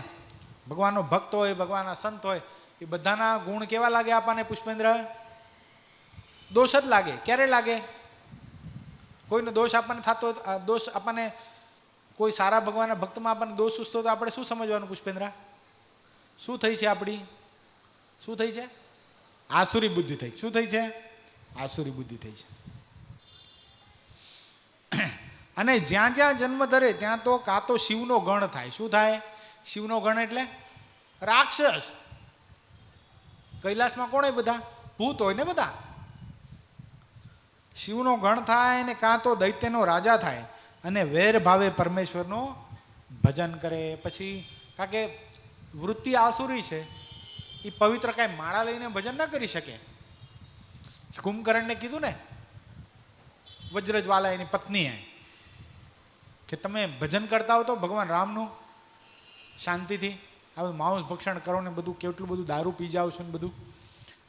ભગવાનનો ભક્ત હોય, ભગવાનના સંત હોય, એ બધાના ગુણ કેવા લાગે આપણને પુષ્પેન્દ્ર? દોષ જ લાગે. ક્યારે લાગે? કોઈનો દોષ આપણને થતો, દોષ આપણને કોઈ સારા ભગવાનના ભક્તમાં આપણને દોષ સૂચતો તો આપણે શું સમજવાનું પુષ્પેન્દ્ર? શું થઈ છે આપણી? શું થઈ છે? આસુરી બુદ્ધિ થઈ. શું થઈ છે? આસુરી બુદ્ધિ થઈ છે. અને જ્યાં જ્યાં જન્મ ધરે ત્યાં તો કાં તો શિવનો ગણ થાય. શું થાય? શિવનો ગણ એટલે રાક્ષસ. કૈલાસમાં કોણ હોય? બધા ભૂત હોય ને બધા. શિવનો ગણ થાય ને કાં તો દૈત્યનો રાજા થાય અને વેર ભાવે પરમેશ્વરનો ભજન કરે. પછી કારણ કે વૃત્તિ આસુરી છે, એ પવિત્ર કાંઈ માળા લઈને ભજન ના કરી શકે. કુંભકર્ણને કીધું ને વજ્રજ્વાલા એની પત્નીએ કે તમે ભજન કરતા હો તો ભગવાન રામનું શાંતિથી, આ બધું માંસ ભક્ષણ કરો ને બધું, કેટલું બધું દારૂ પી જાવ છો ને બધું.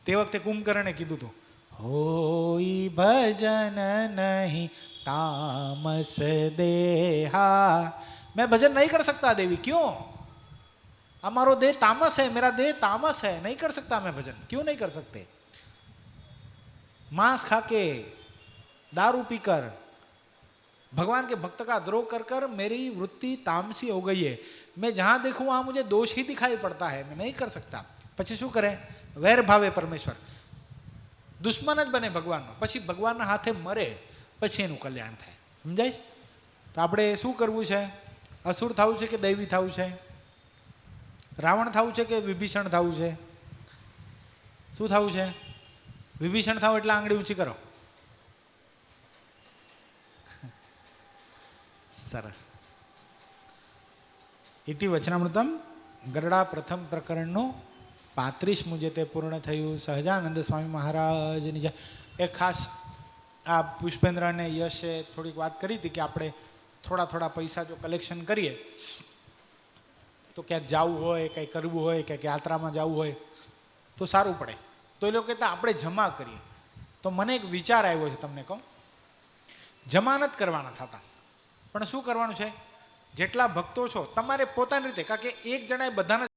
તે વખતે કુંભકર્ણે કીધું હતું, હોઈ ભજન નહીં તામસ દેહા, मैं भजन नहीं कर सकता देवी. क्यों? हमारो देह तामस है, मेरा देह तामस है, नहीं कर सकता मैं भजन. क्यों नहीं कर सकते? मांस खा के, दारू पीकर, भगवान के भक्त का द्रोह कर कर मेरी वृत्ति तामसी हो गई है. मैं जहां देखूं वहां मुझे दोष ही दिखाई पड़ता है, मैं नहीं कर सकता. પછી શું કરે? વેર ભાવે પરમેશ્વર, દુશ્મન જ બને ભગવાનનો. પછી ભગવાનના હાથે મરે, પછી એનું કલ્યાણ થાય. સમજાય? તો આપણે શું કરવું છે? અસુર થવું છે કે દૈવી થવું છે? રાવણ થવું છે કે વિભીષણ થવું છે? શું થવું છે? વિભીષણ થાવ એટલે આંગળી ઊંચી કરો. સરસ. ઇતિ વચનામૃતમ ગરડા પ્રથમ પ્રકરણનું 35મું જે તે પૂર્ણ થયું. સહજાનંદ સ્વામી મહારાજની જય. એક ખાસ આ પુષ્પેન્દ્ર અને યશે થોડીક વાત કરી હતી કે આપણે થોડા થોડા પૈસા જો કલેક્શન કરીએ તો ક્યાંક જવું હોય, કંઈ કરવું હોય, ક્યાંક યાત્રામાં જવું હોય તો સારું પડે. તો એ લોકો કહેતા આપણે જમા કરીએ. તો મને એક વિચાર આવ્યો છે, તમને કહું. જમા નથી કરવાના થતા, પણ શું કરવાનું છે? જેટલા ભક્તો છો તમારે પોતાની રીતે, કારણ કે એક જણાએ બધાને